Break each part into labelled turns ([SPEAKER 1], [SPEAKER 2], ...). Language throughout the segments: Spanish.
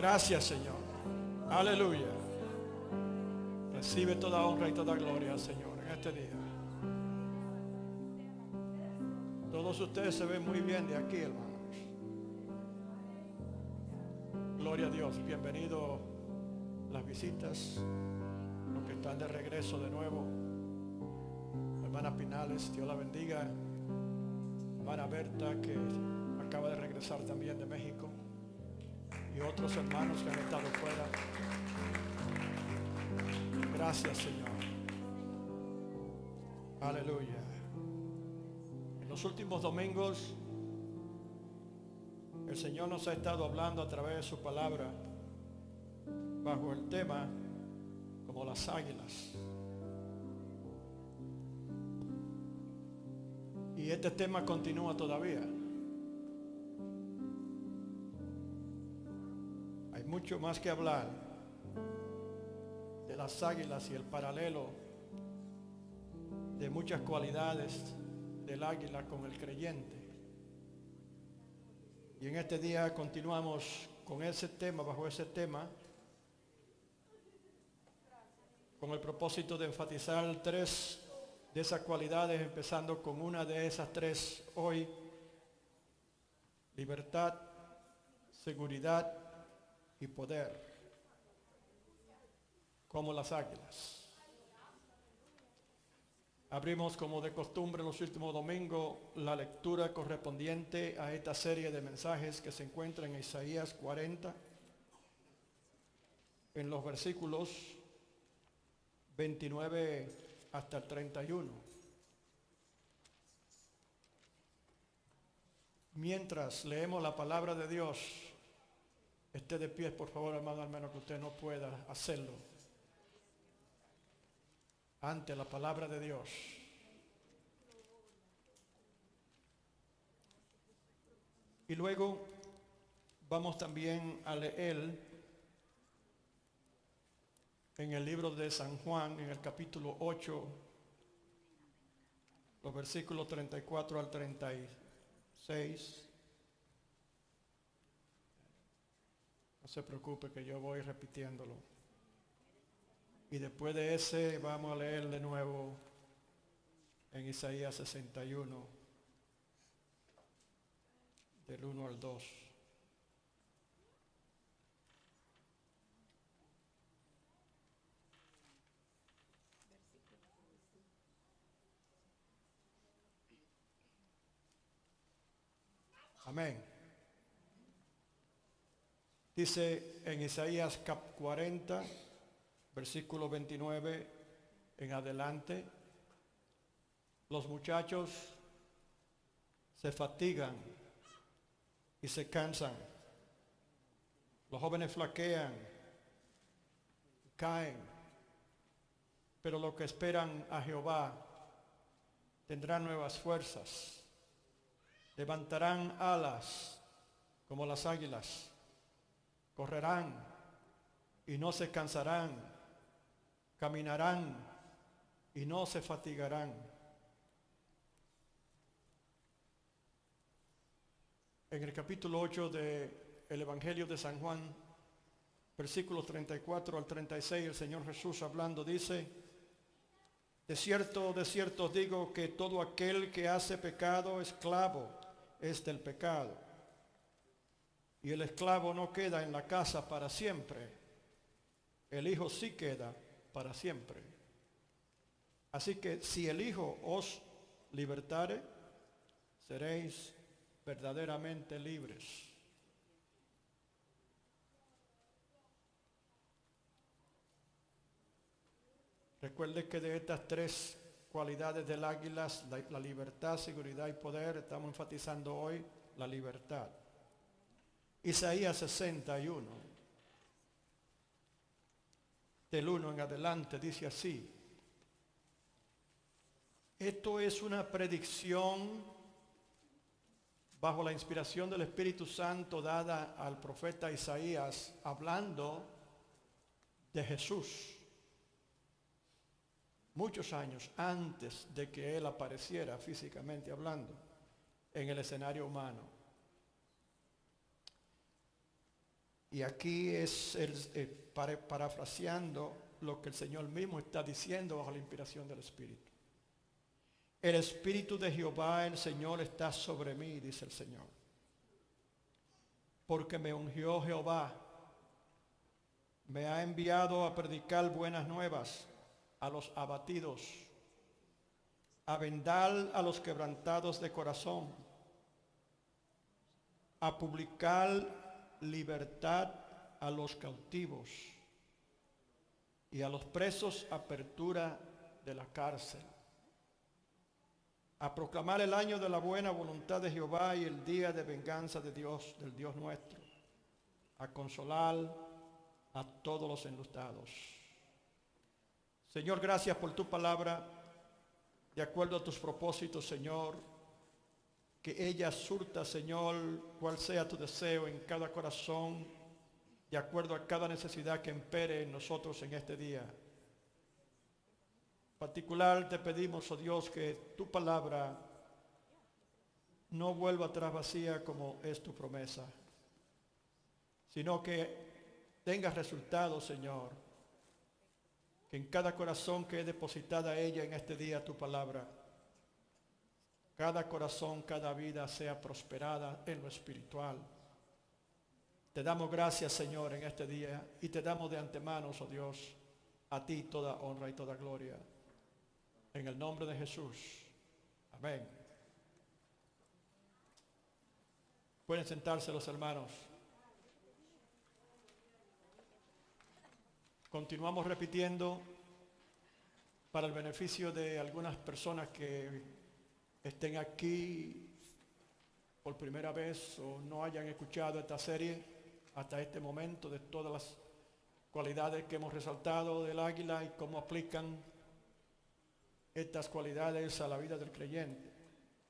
[SPEAKER 1] Gracias, Señor. Aleluya. Recibe toda honra y toda gloria, Señor, en este día. Todos ustedes se ven muy bien de aquí, hermanos. Gloria a Dios. Bienvenidos las visitas, los que están de regreso de nuevo. Hermana Pinales, Dios la bendiga. Hermana Berta, que acaba de regresar también de México. Y otros hermanos que han estado fuera. Gracias, Señor. Aleluya. En los últimos domingos el Señor nos ha estado hablando a través de su palabra bajo el tema como las águilas. Y este tema continúa todavía. Hay mucho más que hablar de las águilas y el paralelo de muchas cualidades del águila con el creyente. Y en este día continuamos con ese tema, bajo ese tema, con el propósito de enfatizar tres de esas cualidades, empezando con una de esas tres hoy: libertad, seguridad y poder, como las águilas. Abrimos, como de costumbre, en los últimos domingos la lectura correspondiente a esta serie de mensajes que se encuentra en Isaías 40, en los versículos 29 hasta el 31. Mientras leemos la palabra de Dios, esté de pie, por favor, hermano, al menos que usted no pueda hacerlo, ante la palabra de Dios. Y luego vamos también a leer en el libro de San Juan, en el capítulo 8, los versículos 34 al 36. No se preocupe que yo voy repitiéndolo. Y después de ese vamos a leer de nuevo en Isaías 61, del 1 al 2. Amén. Dice en Isaías 40, versículo 29 en adelante: los muchachos se fatigan y se cansan, los jóvenes flaquean, caen, pero los que esperan a Jehová tendrán nuevas fuerzas, levantarán alas como las águilas, correrán y no se cansarán, caminarán y no se fatigarán. En el capítulo 8 del Evangelio de San Juan, versículos 34 al 36, el Señor Jesús hablando dice: de cierto os digo que todo aquel que hace pecado, esclavo es del pecado. Y el esclavo no queda en la casa para siempre, el Hijo sí queda para siempre. Así que si el Hijo os libertare, seréis verdaderamente libres. Recuerde que de estas tres cualidades del águila, la libertad, seguridad y poder, estamos enfatizando hoy la libertad. Isaías 61, del 1 en adelante, dice así: esto es una predicción bajo la inspiración del Espíritu Santo dada al profeta Isaías, hablando de Jesús, muchos años antes de que Él apareciera físicamente hablando en el escenario humano. Y aquí es parafraseando lo que el Señor mismo está diciendo bajo la inspiración del Espíritu. El Espíritu de Jehová, el Señor, está sobre mí, dice el Señor. Porque me ungió Jehová, me ha enviado a predicar buenas nuevas a los abatidos, a vendar a los quebrantados de corazón, a publicar libertad a los cautivos y a los presos apertura de la cárcel, a proclamar el año de la buena voluntad de Jehová y el día de venganza de Dios, del Dios nuestro, a consolar a todos los enlutados. Señor, gracias por tu palabra, de acuerdo a tus propósitos, Señor, que ella surta, Señor, cual sea tu deseo en cada corazón, de acuerdo a cada necesidad que impere en nosotros en este día. En particular te pedimos, oh Dios, que tu palabra no vuelva atrás vacía como es tu promesa, sino que tenga resultados, Señor, que en cada corazón que he depositada ella en este día tu palabra, cada corazón, cada vida sea prosperada en lo espiritual. Te damos gracias, Señor, en este día y te damos de antemano, oh Dios, a ti toda honra y toda gloria. En el nombre de Jesús. Amén. Pueden sentarse los hermanos. Continuamos repitiendo para el beneficio de algunas personas que estén aquí por primera vez o no hayan escuchado esta serie hasta este momento, de todas las cualidades que hemos resaltado del águila y cómo aplican estas cualidades a la vida del creyente.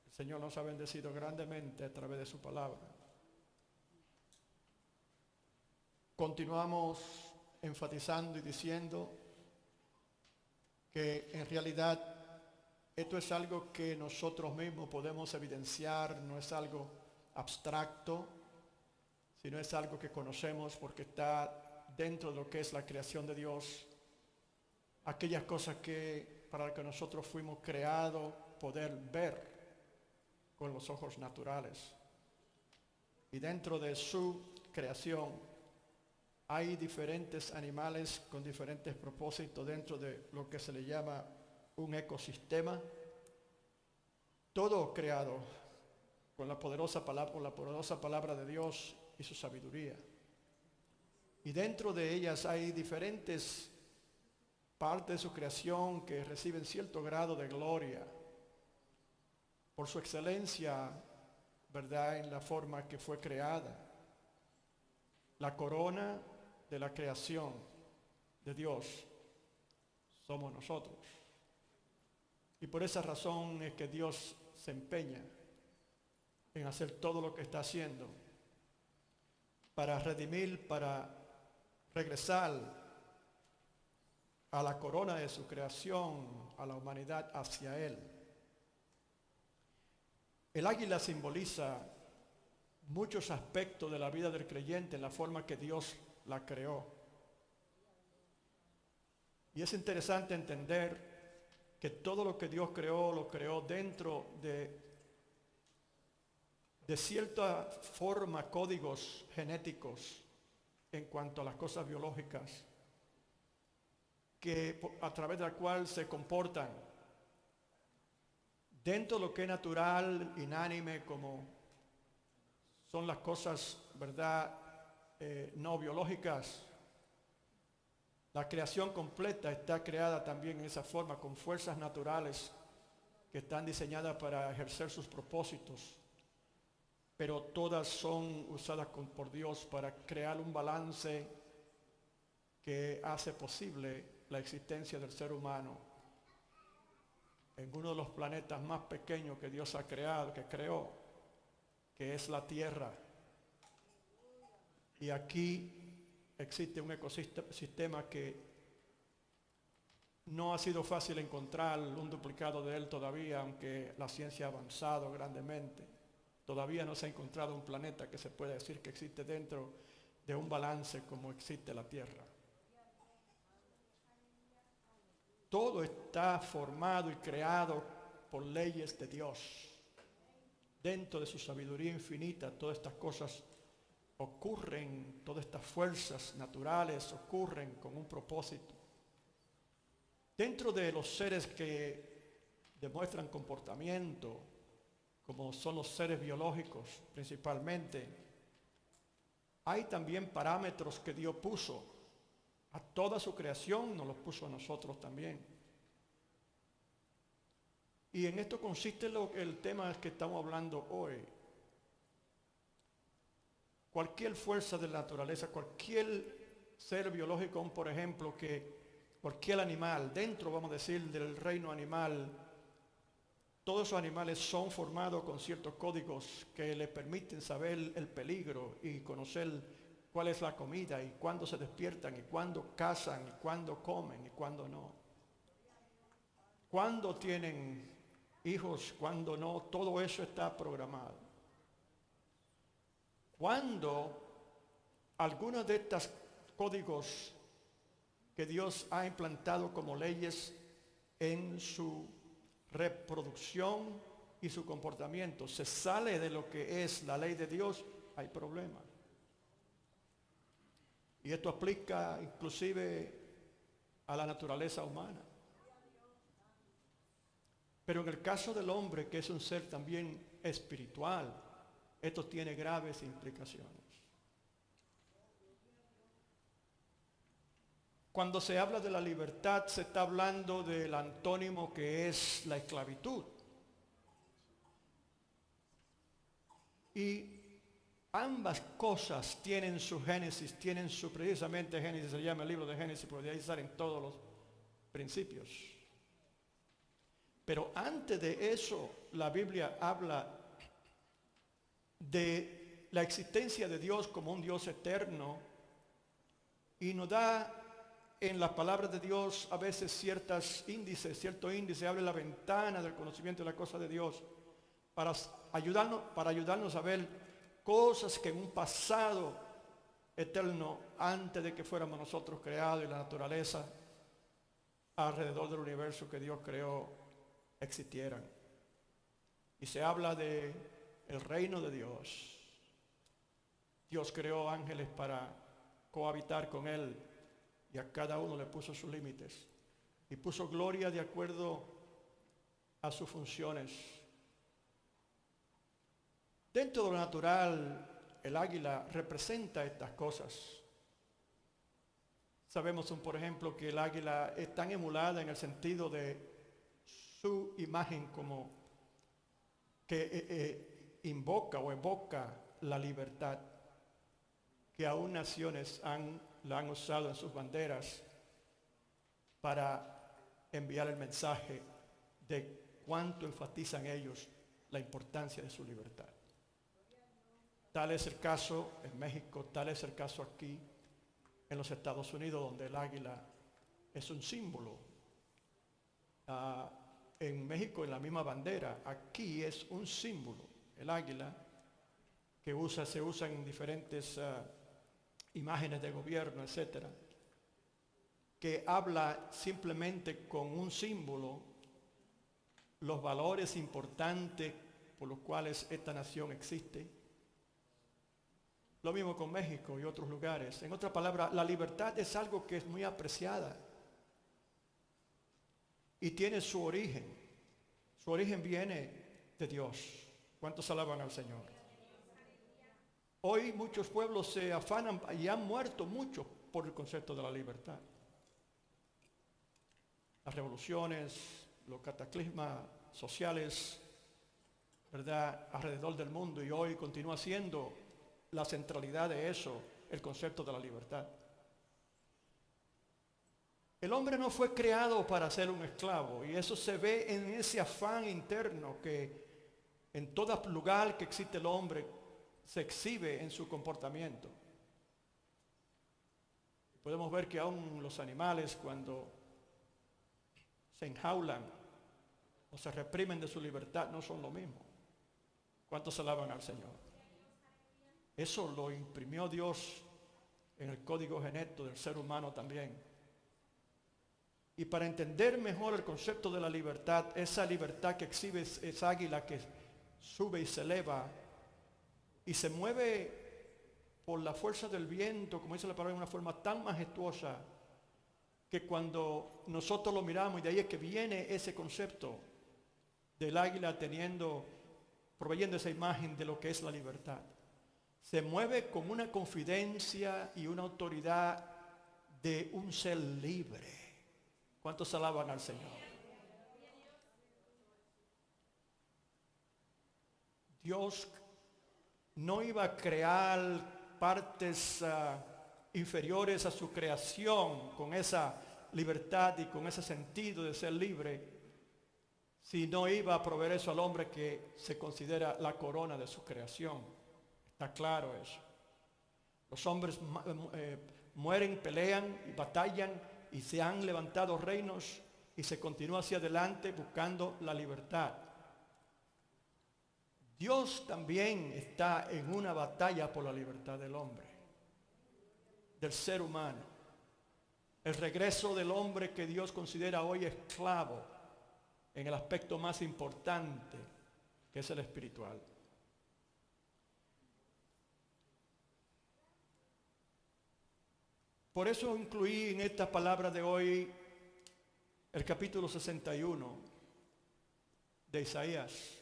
[SPEAKER 1] El Señor nos ha bendecido grandemente a través de su palabra. Continuamos enfatizando y diciendo que en realidad esto es algo que nosotros mismos podemos evidenciar, no es algo abstracto, sino es algo que conocemos porque está dentro de lo que es la creación de Dios. Aquellas cosas que para las que nosotros fuimos creados poder ver con los ojos naturales. Y dentro de su creación hay diferentes animales con diferentes propósitos dentro de lo que se le llama un ecosistema. Todo creado con la poderosa palabra de Dios y su sabiduría. Y dentro de ellas hay diferentes partes de su creación que reciben cierto grado de gloria por su excelencia, ¿verdad?, en la forma que fue creada. La corona de la creación de Dios somos nosotros. Y por esa razón es que Dios se empeña en hacer todo lo que está haciendo para redimir, para regresar a la corona de su creación, a la humanidad hacia Él. El águila simboliza muchos aspectos de la vida del creyente en la forma que Dios la creó. Y es interesante entender que todo lo que Dios creó, lo creó dentro de cierta forma, códigos genéticos en cuanto a las cosas biológicas, que a través de la cual se comportan dentro de lo que es natural, inánime, como son las cosas, ¿verdad?, no biológicas. La creación completa está creada también en esa forma, con fuerzas naturales que están diseñadas para ejercer sus propósitos, pero todas son usadas por Dios para crear un balance que hace posible la existencia del ser humano en uno de los planetas más pequeños que Dios ha creado, que creó, que es la Tierra. Y aquí existe un ecosistema que no ha sido fácil encontrar un duplicado de él todavía, aunque la ciencia ha avanzado grandemente. Todavía no se ha encontrado un planeta que se pueda decir que existe dentro de un balance como existe la tierra. Todo está formado y creado por leyes de Dios. Dentro de su sabiduría infinita, todas estas cosas ocurren, todas estas fuerzas naturales ocurren con un propósito. Dentro de los seres que demuestran comportamiento, como son los seres biológicos principalmente, hay también parámetros que Dios puso a toda su creación, nos los puso a nosotros también. Y en esto consiste el tema que estamos hablando hoy. Cualquier fuerza de la naturaleza, cualquier ser biológico, por ejemplo, que cualquier animal, dentro, vamos a decir, del reino animal, todos esos animales son formados con ciertos códigos que les permiten saber el peligro y conocer cuál es la comida y cuándo se despiertan y cuándo cazan y cuándo comen y cuándo no. Cuándo tienen hijos, cuándo no, todo eso está programado. Cuando algunos de estos códigos que Dios ha implantado como leyes en su reproducción y su comportamiento se sale de lo que es la ley de Dios, hay problemas. Y esto aplica inclusive a la naturaleza humana. Pero en el caso del hombre, que es un ser también espiritual, esto tiene graves implicaciones. Cuando se habla de la libertad, se está hablando del antónimo que es la esclavitud. Y ambas cosas tienen su génesis, precisamente Génesis, se llama el libro de Génesis, porque de ahí salen todos los principios. Pero antes de eso, la Biblia habla de la existencia de Dios como un Dios eterno y nos da en las palabras de Dios a veces cierto índice, abre la ventana del conocimiento de la cosa de Dios para ayudarnos a ver cosas que en un pasado eterno, antes de que fuéramos nosotros creados y la naturaleza alrededor del universo que Dios creó, existieran. Y se habla de el reino de Dios. Dios creó ángeles para cohabitar con Él y a cada uno le puso sus límites y puso gloria de acuerdo a sus funciones. Dentro de lo natural, el águila representa estas cosas. Sabemos, por ejemplo, que el águila es tan emulada en el sentido de su imagen como que invoca o evoca la libertad, que aún naciones la han usado en sus banderas para enviar el mensaje de cuánto enfatizan ellos la importancia de su libertad. Tal es el caso en México, tal es el caso aquí en los Estados Unidos, donde el águila es un símbolo. En México, en la misma bandera, aquí es un símbolo, el águila, que se usa en diferentes imágenes de gobierno, etcétera, que habla simplemente con un símbolo los valores importantes por los cuales esta nación existe. Lo mismo con México y otros lugares. En otras palabras, la libertad es algo que es muy apreciada y tiene su origen. Su origen viene de Dios. ¿Cuántos alaban al Señor? Hoy muchos pueblos se afanan y han muerto muchos por el concepto de la libertad. Las revoluciones, los cataclismas sociales, ¿verdad?, alrededor del mundo, y hoy continúa siendo la centralidad de eso, el concepto de la libertad. El hombre no fue creado para ser un esclavo, y eso se ve en ese afán interno que en todo lugar que existe el hombre se exhibe en su comportamiento. Podemos ver que aún los animales, cuando se enjaulan o se reprimen de su libertad, no son lo mismo. ¿Cuántos alaban al Señor? Eso lo imprimió Dios en el código genético del ser humano también. Y para entender mejor el concepto de la libertad, esa libertad que exhibe esa águila que sube y se eleva y se mueve por la fuerza del viento, como dice la palabra, de una forma tan majestuosa, que cuando nosotros lo miramos, y de ahí es que viene ese concepto del águila proveyendo esa imagen de lo que es la libertad. Se mueve con una confidencia y una autoridad de un ser libre. ¿Cuántos alaban al Señor? Dios no iba a crear partes inferiores a su creación con esa libertad y con ese sentido de ser libre, si no iba a proveer eso al hombre que se considera la corona de su creación. Está claro eso. Los hombres mueren, pelean y batallan y se han levantado reinos y se continúa hacia adelante buscando la libertad. Dios también está en una batalla por la libertad del hombre, del ser humano. El regreso del hombre que Dios considera hoy esclavo en el aspecto más importante, que es el espiritual. Por eso incluí en esta palabra de hoy el capítulo 61 de Isaías.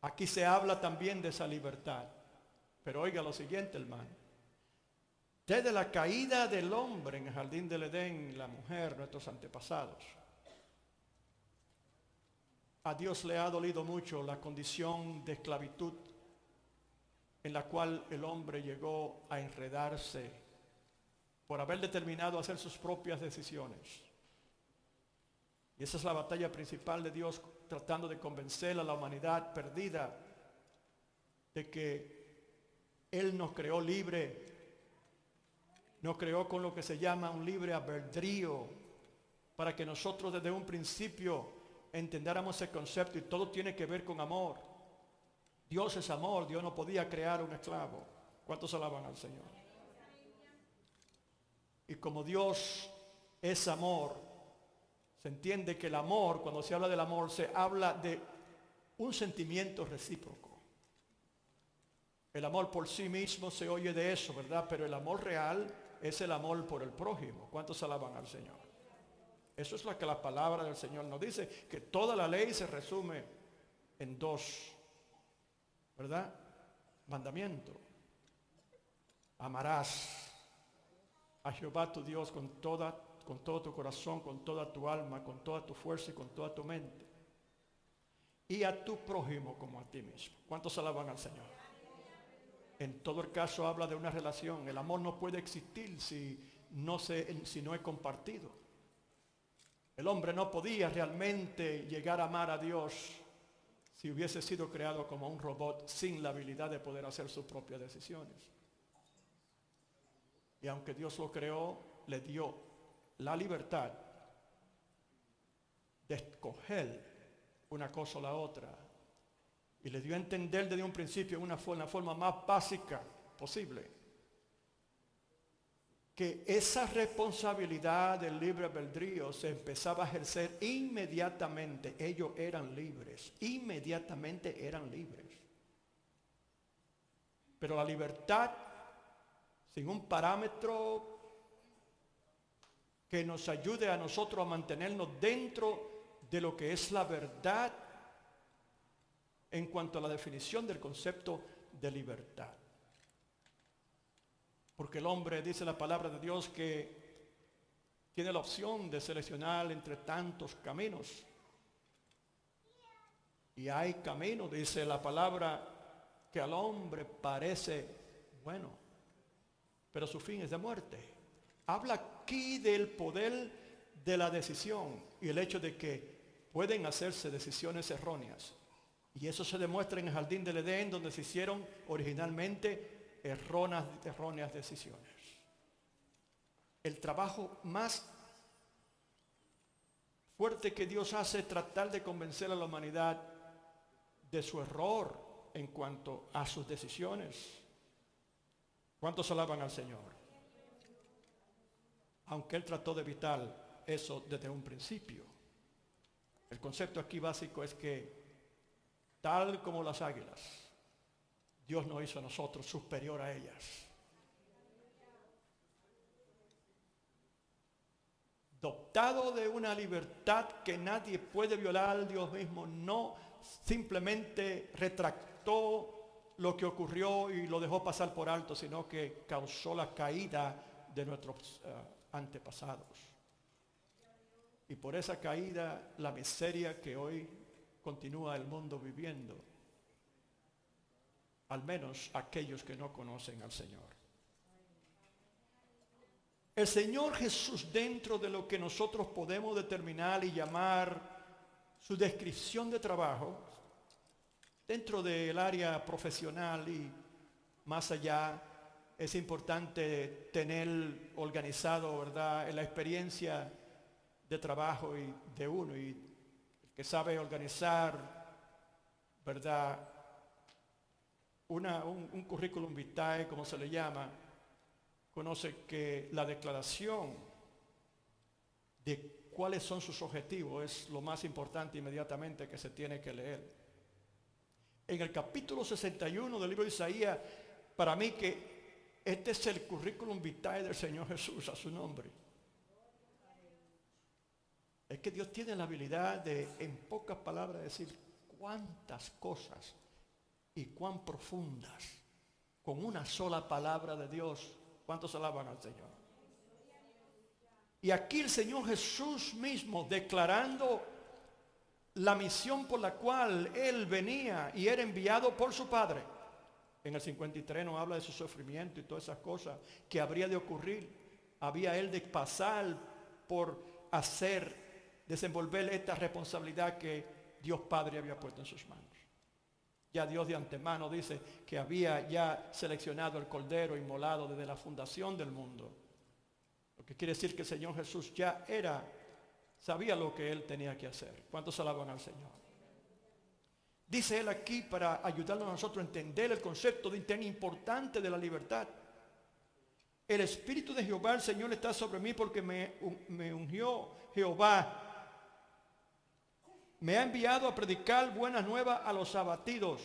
[SPEAKER 1] Aquí se habla también de esa libertad. Pero oiga lo siguiente, hermano. Desde la caída del hombre en el jardín del Edén, la mujer, nuestros antepasados, a Dios le ha dolido mucho la condición de esclavitud en la cual el hombre llegó a enredarse por haber determinado hacer sus propias decisiones. Y esa es la batalla principal de Dios, tratando de convencer a la humanidad perdida de que Él nos creó libre, nos creó con lo que se llama un libre albedrío, para que nosotros desde un principio entendiéramos ese concepto, y todo tiene que ver con amor. Dios es amor, Dios no podía crear un esclavo. ¿Cuántos alaban al Señor? Y como Dios es amor, se entiende que el amor, cuando se habla del amor, se habla de un sentimiento recíproco. El amor por sí mismo se oye de eso, ¿verdad? Pero el amor real es el amor por el prójimo. ¿Cuántos alaban al Señor? Eso es lo que la palabra del Señor nos dice, que toda la ley se resume en dos, ¿verdad? Mandamiento. Amarás a Jehová tu Dios con todo tu corazón, con toda tu alma, con toda tu fuerza y con toda tu mente. Y a tu prójimo como a ti mismo. ¿Cuántos alaban al Señor? En todo el caso habla de una relación. El amor no puede existir si no es compartido. El hombre no podía realmente llegar a amar a Dios si hubiese sido creado como un robot sin la habilidad de poder hacer sus propias decisiones. Y aunque Dios lo creó, le dio la libertad de escoger una cosa o la otra. Y le dio a entender desde un principio, en una forma más básica posible, que esa responsabilidad del libre albedrío se empezaba a ejercer inmediatamente. Ellos eran libres, inmediatamente eran libres. Pero la libertad, sin un parámetro que nos ayude a nosotros a mantenernos dentro de lo que es la verdad en cuanto a la definición del concepto de libertad. Porque el hombre, dice la palabra de Dios, que tiene la opción de seleccionar entre tantos caminos. Y hay caminos, dice la palabra, que al hombre parece bueno, pero su fin es de muerte. Habla aquí del poder de la decisión y el hecho de que pueden hacerse decisiones erróneas. Y eso se demuestra en el jardín del Edén, donde se hicieron originalmente erróneas decisiones. El trabajo más fuerte que Dios hace es tratar de convencer a la humanidad de su error en cuanto a sus decisiones. ¿Cuántos alaban al Señor? aunque él trató de evitar eso desde un principio. El concepto aquí básico es que, tal como las águilas, Dios nos hizo a nosotros superior a ellas. Dotado de una libertad que nadie puede violar, Dios mismo no simplemente retractó lo que ocurrió y lo dejó pasar por alto, sino que causó la caída de nuestros antepasados. Y por esa caída, la miseria que hoy continúa el mundo viviendo, al menos aquellos que no conocen al Señor. El Señor Jesús, dentro de lo que nosotros podemos determinar y llamar su descripción de trabajo, dentro del área profesional y más allá, es importante tener organizado, ¿verdad?, en la experiencia de trabajo y de uno, y el que sabe organizar, ¿verdad?, un currículum vitae, como se le llama, conoce que la declaración de cuáles son sus objetivos es lo más importante inmediatamente que se tiene que leer. En el capítulo 61 del libro de Isaías, para mí que este es el currículum vitae del Señor Jesús a su nombre. Es que Dios tiene la habilidad de, en pocas palabras, decir cuántas cosas y cuán profundas con una sola palabra de Dios. ¿Cuántos alaban al Señor? Y aquí el Señor Jesús mismo declarando la misión por la cual Él venía y era enviado por su Padre. En el 53 nos habla de su sufrimiento y todas esas cosas que habría de ocurrir. Había Él de pasar por desenvolver esta responsabilidad que Dios Padre había puesto en sus manos. Ya Dios de antemano dice que había ya seleccionado el Cordero inmolado desde la fundación del mundo. Lo que quiere decir que el Señor Jesús ya sabía lo que Él tenía que hacer. ¿Cuántos alaban al Señor? Dice Él aquí para ayudarnos a nosotros a entender el concepto tan importante de la libertad. El Espíritu de Jehová, el Señor, está sobre mí porque me ungió Jehová. Me ha enviado a predicar buenas nuevas a los abatidos.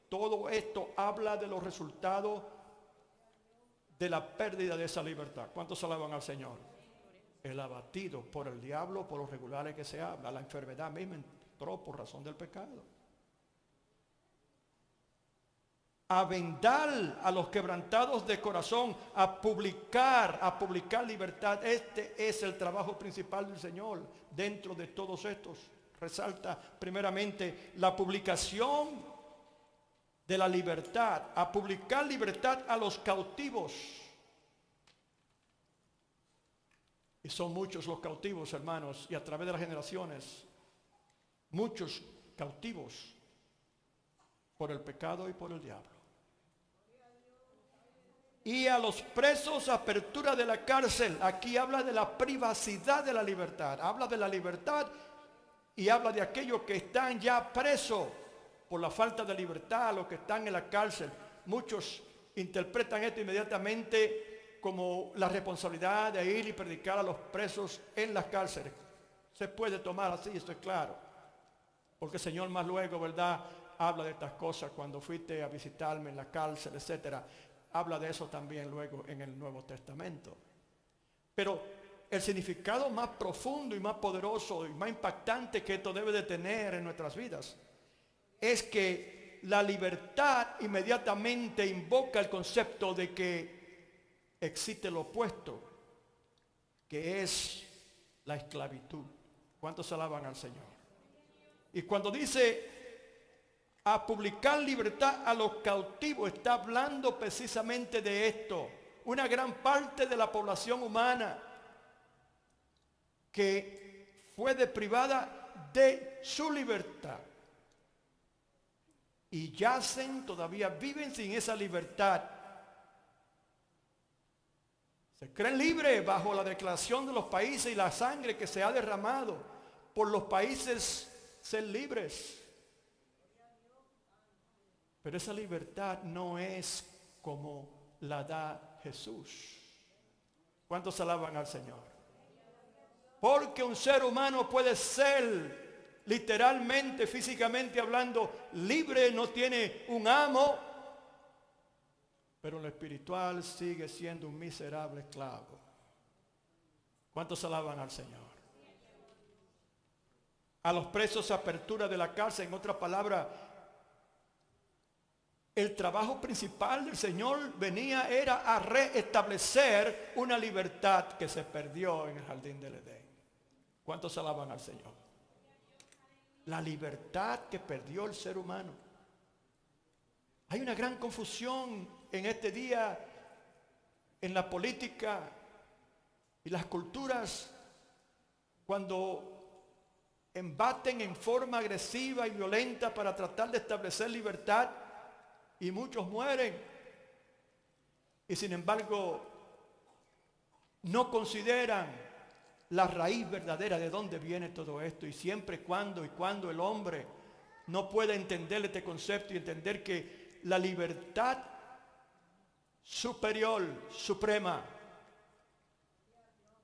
[SPEAKER 1] Todo esto habla de los resultados de la pérdida de esa libertad. ¿Cuántos alaban al Señor? El abatido por el diablo, por los regulares que se habla. La enfermedad misma entró por razón del pecado. A vendar a los quebrantados de corazón, a publicar libertad. Este es el trabajo principal del Señor dentro de todos estos. Resalta primeramente la publicación de la libertad, a publicar libertad a los cautivos. Y son muchos los cautivos, hermanos, y a través de las generaciones, muchos cautivos por el pecado y por el diablo. Y a los presos, apertura de la cárcel. Aquí habla de la privacidad de la libertad, habla de la libertad. Y habla de aquellos que están ya presos por la falta de libertad, los que están en la cárcel. Muchos interpretan esto inmediatamente como la responsabilidad de ir y predicar a los presos en las cárceles. Se puede tomar así, esto es claro. Porque el Señor más luego, ¿verdad?, habla de estas cosas cuando fuiste a visitarme en la cárcel, etcétera. Habla de eso también luego en el Nuevo Testamento. Pero el significado más profundo y más poderoso y más impactante que esto debe de tener en nuestras vidas es que la libertad inmediatamente invoca el concepto de que existe lo opuesto, que es la esclavitud. ¿Cuántos alaban al Señor? Y cuando dice a publicar libertad a los cautivos, está hablando precisamente de esto. Una gran parte de la población humana que fue deprivada de su libertad y todavía viven sin esa libertad. Se creen libres bajo la declaración de los países y la sangre que se ha derramado por los países ser libres. Pero esa libertad no es como la da Jesús. ¿Cuántos alaban al Señor? Porque un ser humano puede ser literalmente, físicamente hablando, libre, no tiene un amo, pero en lo espiritual sigue siendo un miserable esclavo. ¿Cuántos alaban al Señor? A los presos apertura de la cárcel, en otra palabra, el trabajo principal del Señor era a reestablecer una libertad que se perdió en el jardín del Edén. ¿Cuántos alaban al Señor? La libertad que perdió el ser humano. Hay una gran confusión en este día en la política y las culturas cuando embaten en forma agresiva y violenta para tratar de establecer libertad y muchos mueren. Y sin embargo, no consideran la raíz verdadera de dónde viene todo esto. Y siempre cuando el hombre no puede entender este concepto y entender que la libertad superior, suprema,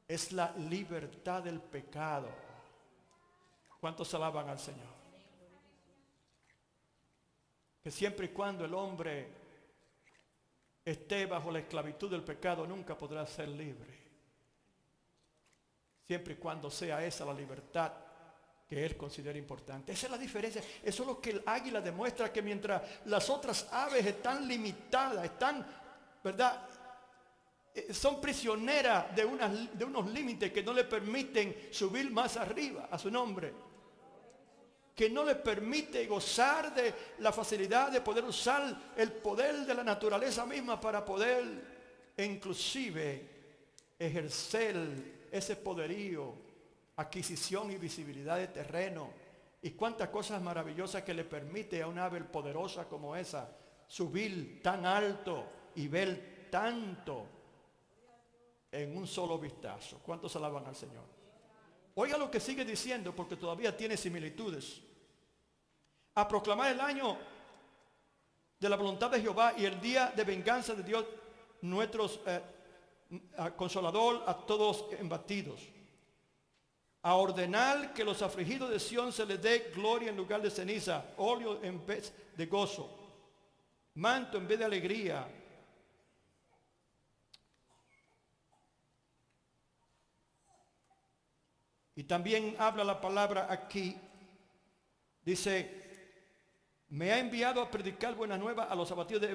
[SPEAKER 1] es la libertad del pecado. ¿Cuántos alaban al Señor? Que siempre y cuando el hombre esté bajo la esclavitud del pecado, nunca podrá ser libre. Siempre y cuando sea esa la libertad que él considera importante. Esa es la diferencia. Eso es lo que el águila demuestra, que mientras las otras aves están limitadas, están, ¿verdad?, son prisioneras de unos límites que no le permiten subir más arriba a su nombre, que no le permite gozar de la facilidad de poder usar el poder de la naturaleza misma para poder inclusive ejercer ese poderío, adquisición y visibilidad de terreno, y cuántas cosas maravillosas que le permite a un ave poderosa como esa subir tan alto y ver tanto en un solo vistazo. ¿Cuántos alaban al Señor? Oiga lo que sigue diciendo, porque todavía tiene similitudes. A proclamar el año de la voluntad de Jehová y el día de venganza de Dios nuestro consolador a todos embatidos. A ordenar que los afligidos de Sión se les dé gloria en lugar de ceniza, óleo en vez de gozo, manto en vez de alegría. Y también habla la palabra aquí, dice, me ha enviado a predicar buena nueva a los abatidos,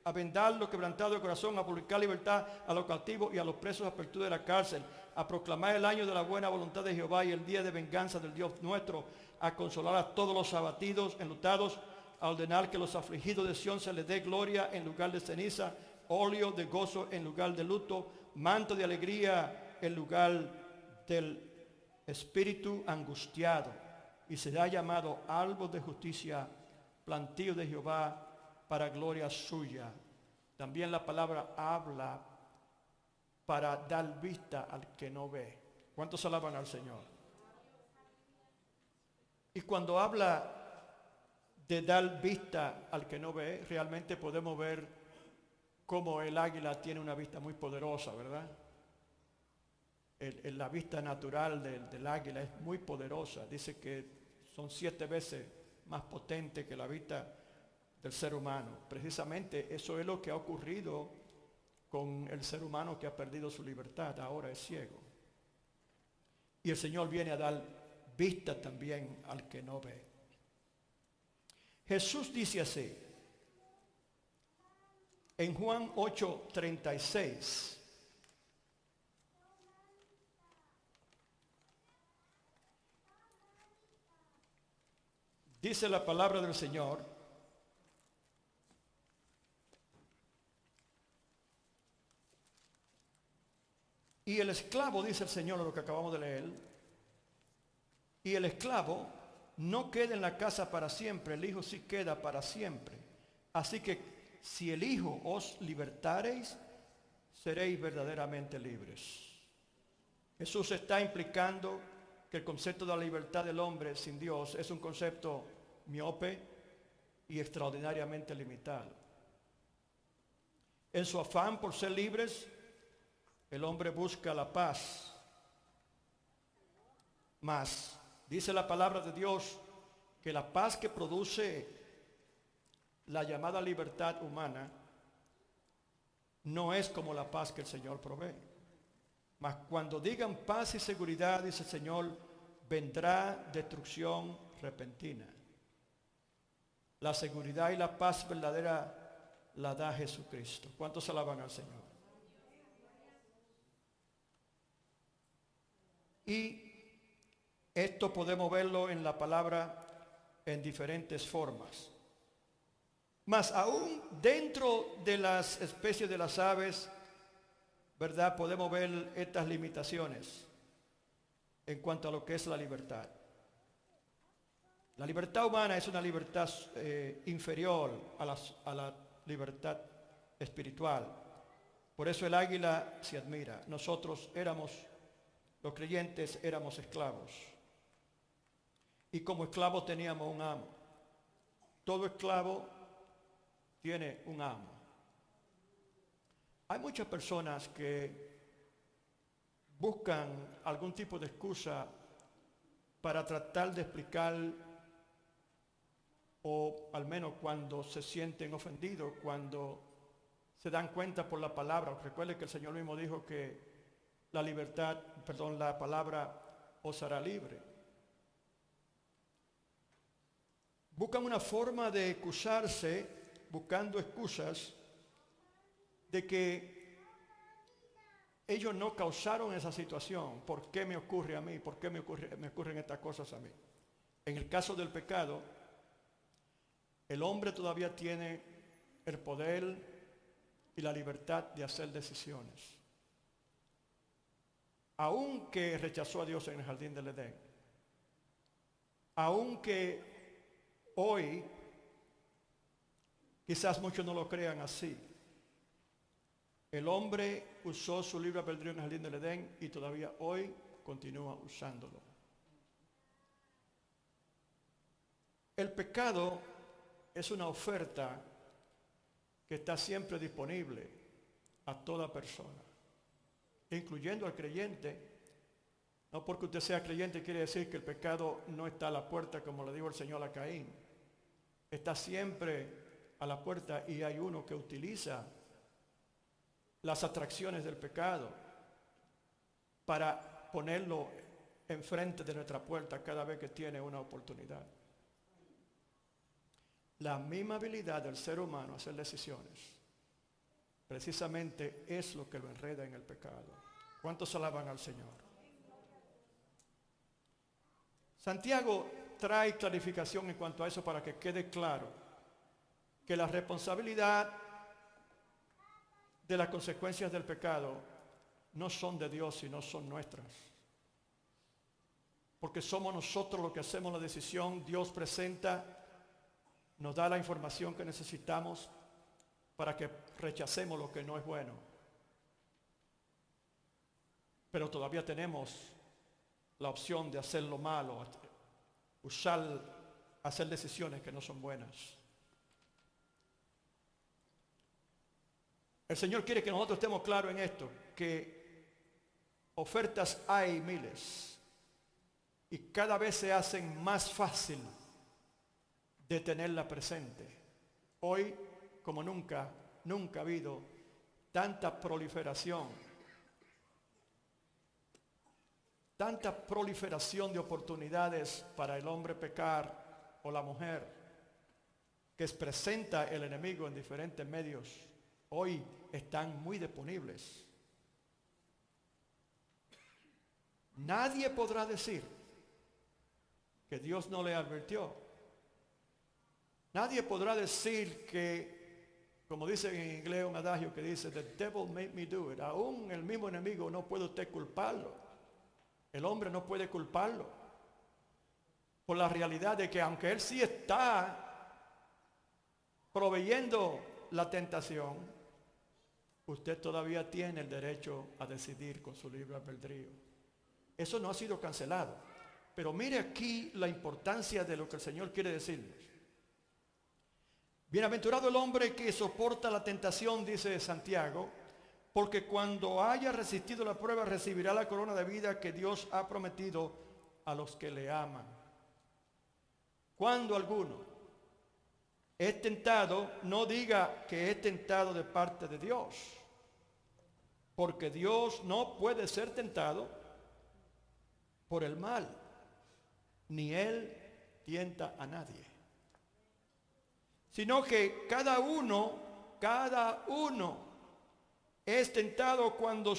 [SPEAKER 1] a vendar los quebrantados de corazón, a publicar libertad a los cautivos y a los presos, apertura de la cárcel, a proclamar el año de la buena voluntad de Jehová y el día de venganza del Dios nuestro, a consolar a todos los abatidos, enlutados, a ordenar que los afligidos de Sión se les dé gloria en lugar de ceniza, óleo de gozo en lugar de luto, manto de alegría en lugar del espíritu angustiado, y será llamado árbol de justicia, plantío de Jehová para gloria suya. También la palabra habla para dar vista al que no ve. ¿Cuántos alaban al Señor? Y cuando habla de dar vista al que no ve, realmente podemos ver cómo el águila tiene una vista muy poderosa, ¿verdad? La vista natural del águila es muy poderosa. Dice que son 7 veces más potente que la vista del ser humano. Precisamente eso es lo que ha ocurrido con el ser humano que ha perdido su libertad. Ahora es ciego. Y el Señor viene a dar vista también al que no ve. Jesús dice así, en Juan 8:36. Dice la palabra del Señor, y el esclavo, dice el Señor, lo que acabamos de leer, y el esclavo no queda en la casa para siempre, el Hijo sí queda para siempre. Así que si el Hijo os libertareis, seréis verdaderamente libres. Jesús está implicando que el concepto de la libertad del hombre sin Dios es un concepto miope y extraordinariamente limitado. En su afán por ser libres, el hombre busca la paz. Mas dice la palabra de Dios que la paz que produce la llamada libertad humana no es como la paz que el Señor provee. Mas cuando digan paz y seguridad, dice el Señor, vendrá destrucción repentina. La seguridad y la paz verdadera la da Jesucristo. ¿Cuántos alaban al Señor? Y esto podemos verlo en la palabra en diferentes formas. Mas aún dentro de las especies de las aves, ¿verdad? Podemos ver estas limitaciones en cuanto a lo que es la libertad. La libertad humana es una libertad inferior a la libertad espiritual. Por eso el águila se admira. Nosotros los creyentes éramos esclavos. Y como esclavos teníamos un amo. Todo esclavo tiene un amo. Hay muchas personas que buscan algún tipo de excusa para tratar de explicar, o al menos cuando se sienten ofendidos, cuando se dan cuenta por la palabra. Recuerde que el Señor mismo dijo que la palabra os hará libre. Buscan una forma de excusarse, buscando excusas de que ellos no causaron esa situación. ¿Por qué me ocurre a mí? ¿Por qué me ocurren estas cosas a mí? En el caso del pecado, el hombre todavía tiene el poder y la libertad de hacer decisiones. Aunque rechazó a Dios en el jardín del Edén, aunque hoy quizás muchos no lo crean así, el hombre usó su libre albedrío en el jardín del Edén y todavía hoy continúa usándolo. El pecado es una oferta que está siempre disponible a toda persona, incluyendo al creyente. No porque usted sea creyente quiere decir que el pecado no está a la puerta, como le dijo el Señor a Caín. Está siempre a la puerta y hay uno que utiliza las atracciones del pecado para ponerlo enfrente de nuestra puerta cada vez que tiene una oportunidad. La misma habilidad del ser humano a hacer decisiones precisamente es lo que lo enreda en el pecado. ¿Cuántos alaban al Señor? Santiago trae clarificación en cuanto a eso para que quede claro que la responsabilidad de las consecuencias del pecado no son de Dios, sino son nuestras. Porque somos nosotros los que hacemos la decisión. Dios nos da la información que necesitamos para que rechacemos lo que no es bueno. Pero todavía tenemos la opción de hacer lo malo, hacer decisiones que no son buenas. El Señor quiere que nosotros estemos claros en esto, que ofertas hay miles y cada vez se hacen más fácil de tenerla presente. Hoy, como nunca ha habido tanta proliferación de oportunidades para el hombre pecar o la mujer, que presenta el enemigo en diferentes medios. Hoy están muy disponibles. Nadie podrá decir que Dios no le advirtió. Nadie podrá decir que, como dice en inglés un adagio que dice, the devil made me do it. Aún el mismo enemigo no puede usted culparlo. El hombre no puede culparlo. Por la realidad de que aunque él sí está proveyendo la tentación, usted todavía tiene el derecho a decidir con su libre albedrío. Eso no ha sido cancelado. Pero mire aquí la importancia de lo que el Señor quiere decirles. Bienaventurado el hombre que soporta la tentación, dice Santiago, porque cuando haya resistido la prueba recibirá la corona de vida que Dios ha prometido a los que le aman. Cuando alguno es tentado, no diga que es tentado de parte de Dios, porque Dios no puede ser tentado por el mal, ni Él tienta a nadie, sino que cada uno es tentado cuando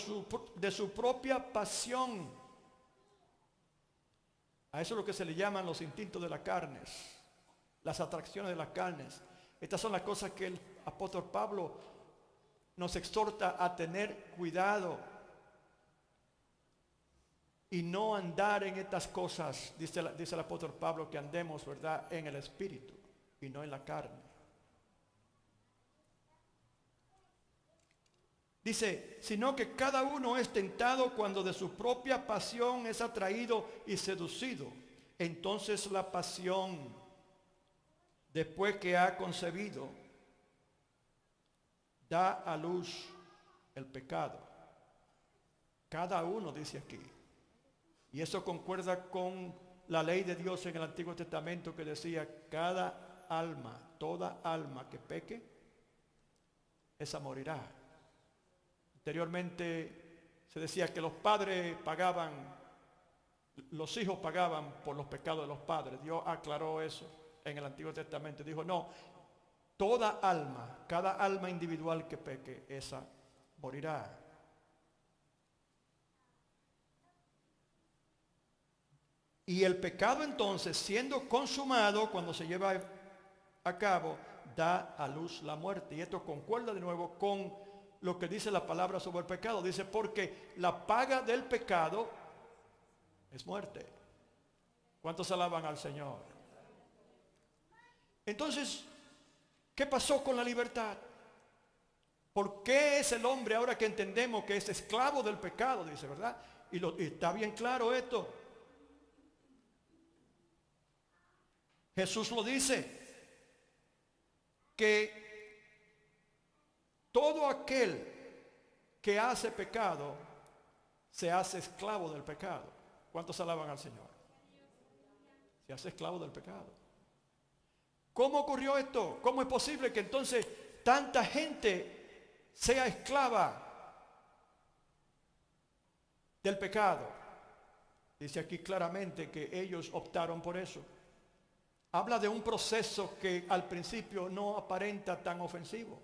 [SPEAKER 1] de su propia pasión. A eso es lo que se le llaman los instintos de las carnes, las atracciones de las carnes. Estas son las cosas que el apóstol Pablo nos exhorta a tener cuidado y no andar en estas cosas. Dice el apóstol Pablo que andemos, ¿verdad?, en el espíritu y no en la carne. Dice, sino que cada uno es tentado cuando de su propia pasión es atraído y seducido. Entonces la pasión, después que ha concebido, da a luz el pecado. Cada uno, dice aquí. Y eso concuerda con la ley de Dios en el Antiguo Testamento que decía, cada alma, toda alma que peque, esa morirá. Anteriormente se decía que los padres pagaban, los hijos pagaban por los pecados de los padres. Dios aclaró eso en el Antiguo Testamento. Dijo, no, toda alma, cada alma individual que peque, esa morirá. Y el pecado entonces, siendo consumado, cuando se lleva a cabo, da a luz la muerte. Y esto concuerda de nuevo con lo que dice la palabra sobre el pecado. Dice, porque la paga del pecado es muerte. ¿Cuántos alaban al Señor? Entonces, ¿qué pasó con la libertad? ¿Por qué es el hombre, ahora que entendemos que es esclavo del pecado? Dice, ¿verdad? Y está bien claro esto. Jesús lo dice, que todo aquel que hace pecado se hace esclavo del pecado. ¿Cuántos alaban al Señor? Se hace esclavo del pecado. ¿Cómo ocurrió esto? ¿Cómo es posible que entonces tanta gente sea esclava del pecado? Dice aquí claramente que ellos optaron por eso. Habla de un proceso que al principio no aparenta tan ofensivo.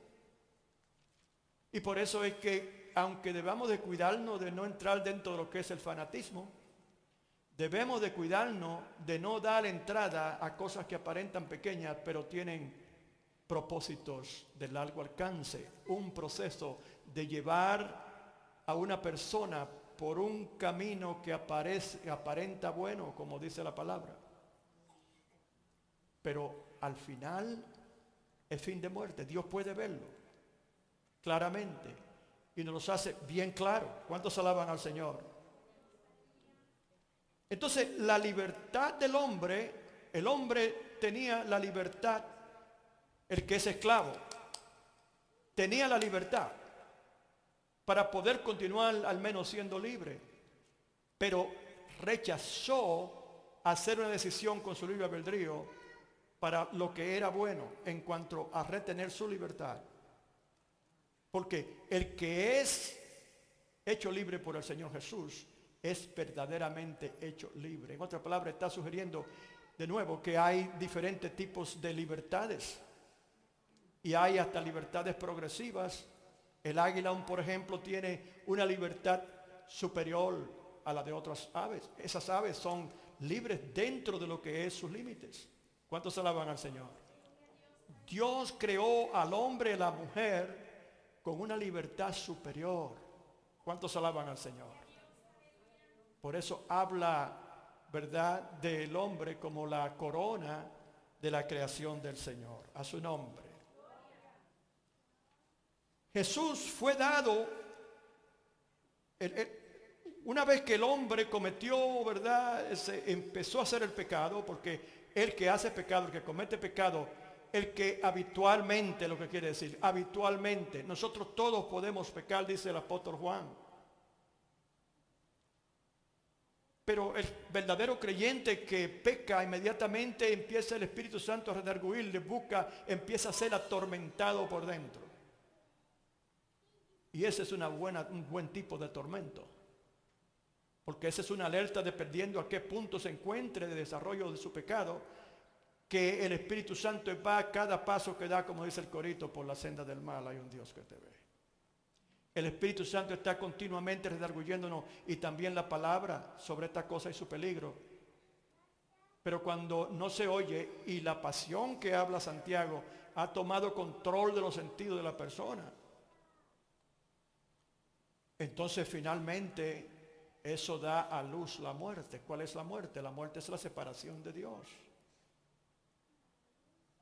[SPEAKER 1] Y por eso es que, aunque debamos de cuidarnos de no entrar dentro de lo que es el fanatismo, debemos de cuidarnos de no dar entrada a cosas que aparentan pequeñas, pero tienen propósitos de largo alcance. Un proceso de llevar a una persona por un camino que aparenta bueno, como dice la palabra. Pero al final es fin de muerte. Dios puede verlo claramente y nos los hace bien claro. ¿Cuántos alaban al Señor? Entonces, la libertad del hombre, el hombre tenía la libertad, el que es esclavo, tenía la libertad para poder continuar al menos siendo libre, pero rechazó hacer una decisión con su libre albedrío para lo que era bueno en cuanto a retener su libertad. Porque el que es hecho libre por el Señor Jesús es verdaderamente hecho libre. En otras palabras, está sugiriendo de nuevo que hay diferentes tipos de libertades. Y hay hasta libertades progresivas. El águila, por ejemplo, tiene una libertad superior a la de otras aves. Esas aves son libres dentro de lo que es sus límites. ¿Cuántos alaban al Señor? Dios creó al hombre y a la mujer con una libertad superior. ¿Cuántos alaban al Señor? Por eso habla, ¿verdad?, del hombre como la corona de la creación del Señor. A su nombre. Jesús fue dado, una vez que el hombre cometió, ¿verdad?, empezó a hacer el pecado, porque el que hace pecado, el que comete pecado, el que habitualmente, lo que quiere decir, habitualmente, nosotros todos podemos pecar, dice el apóstol Juan. Pero el verdadero creyente que peca, inmediatamente empieza el Espíritu Santo a redarguir, le busca, empieza a ser atormentado por dentro. Y ese es un buen tipo de tormento. Porque esa es una alerta dependiendo a qué punto se encuentre de desarrollo de su pecado, que el Espíritu Santo va a cada paso que da, como dice el corito, por la senda del mal hay un Dios que te ve. El Espíritu Santo está continuamente redarguyéndonos y también la palabra sobre esta cosa y su peligro. Pero cuando no se oye y la pasión que habla Santiago ha tomado control de los sentidos de la persona, entonces finalmente eso da a luz la muerte. ¿Cuál es la muerte? La muerte es la separación de Dios.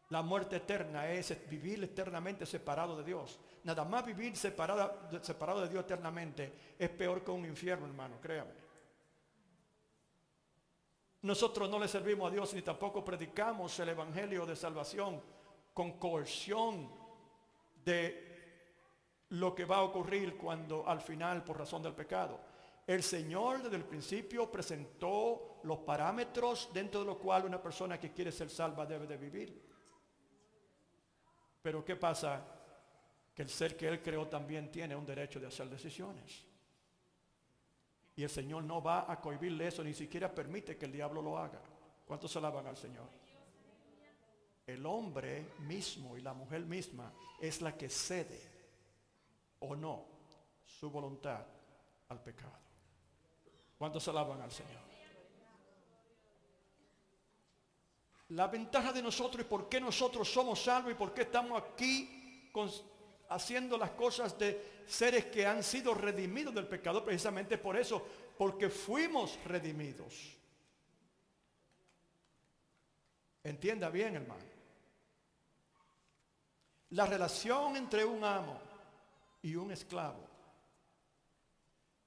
[SPEAKER 1] La muerte eterna es vivir eternamente separado de Dios. Nada más vivir separado de Dios eternamente es peor que un infierno, hermano, créame. Nosotros no le servimos a Dios ni tampoco predicamos el evangelio de salvación con coerción de lo que va a ocurrir cuando al final por razón del pecado. El Señor desde el principio presentó los parámetros dentro de los cuales una persona que quiere ser salva debe de vivir. Pero ¿qué pasa? Que el ser que Él creó también tiene un derecho de hacer decisiones. Y el Señor no va a cohibirle eso, ni siquiera permite que el diablo lo haga. ¿Cuántos alaban al Señor? El hombre mismo y la mujer misma es la que cede o no su voluntad al pecado. ¿Cuántos alaban al Señor? La ventaja de nosotros y por qué nosotros somos salvos y por qué estamos aquí haciendo las cosas de seres que han sido redimidos del pecado, precisamente por eso, porque fuimos redimidos. Entienda bien, hermano. La relación entre un amo y un esclavo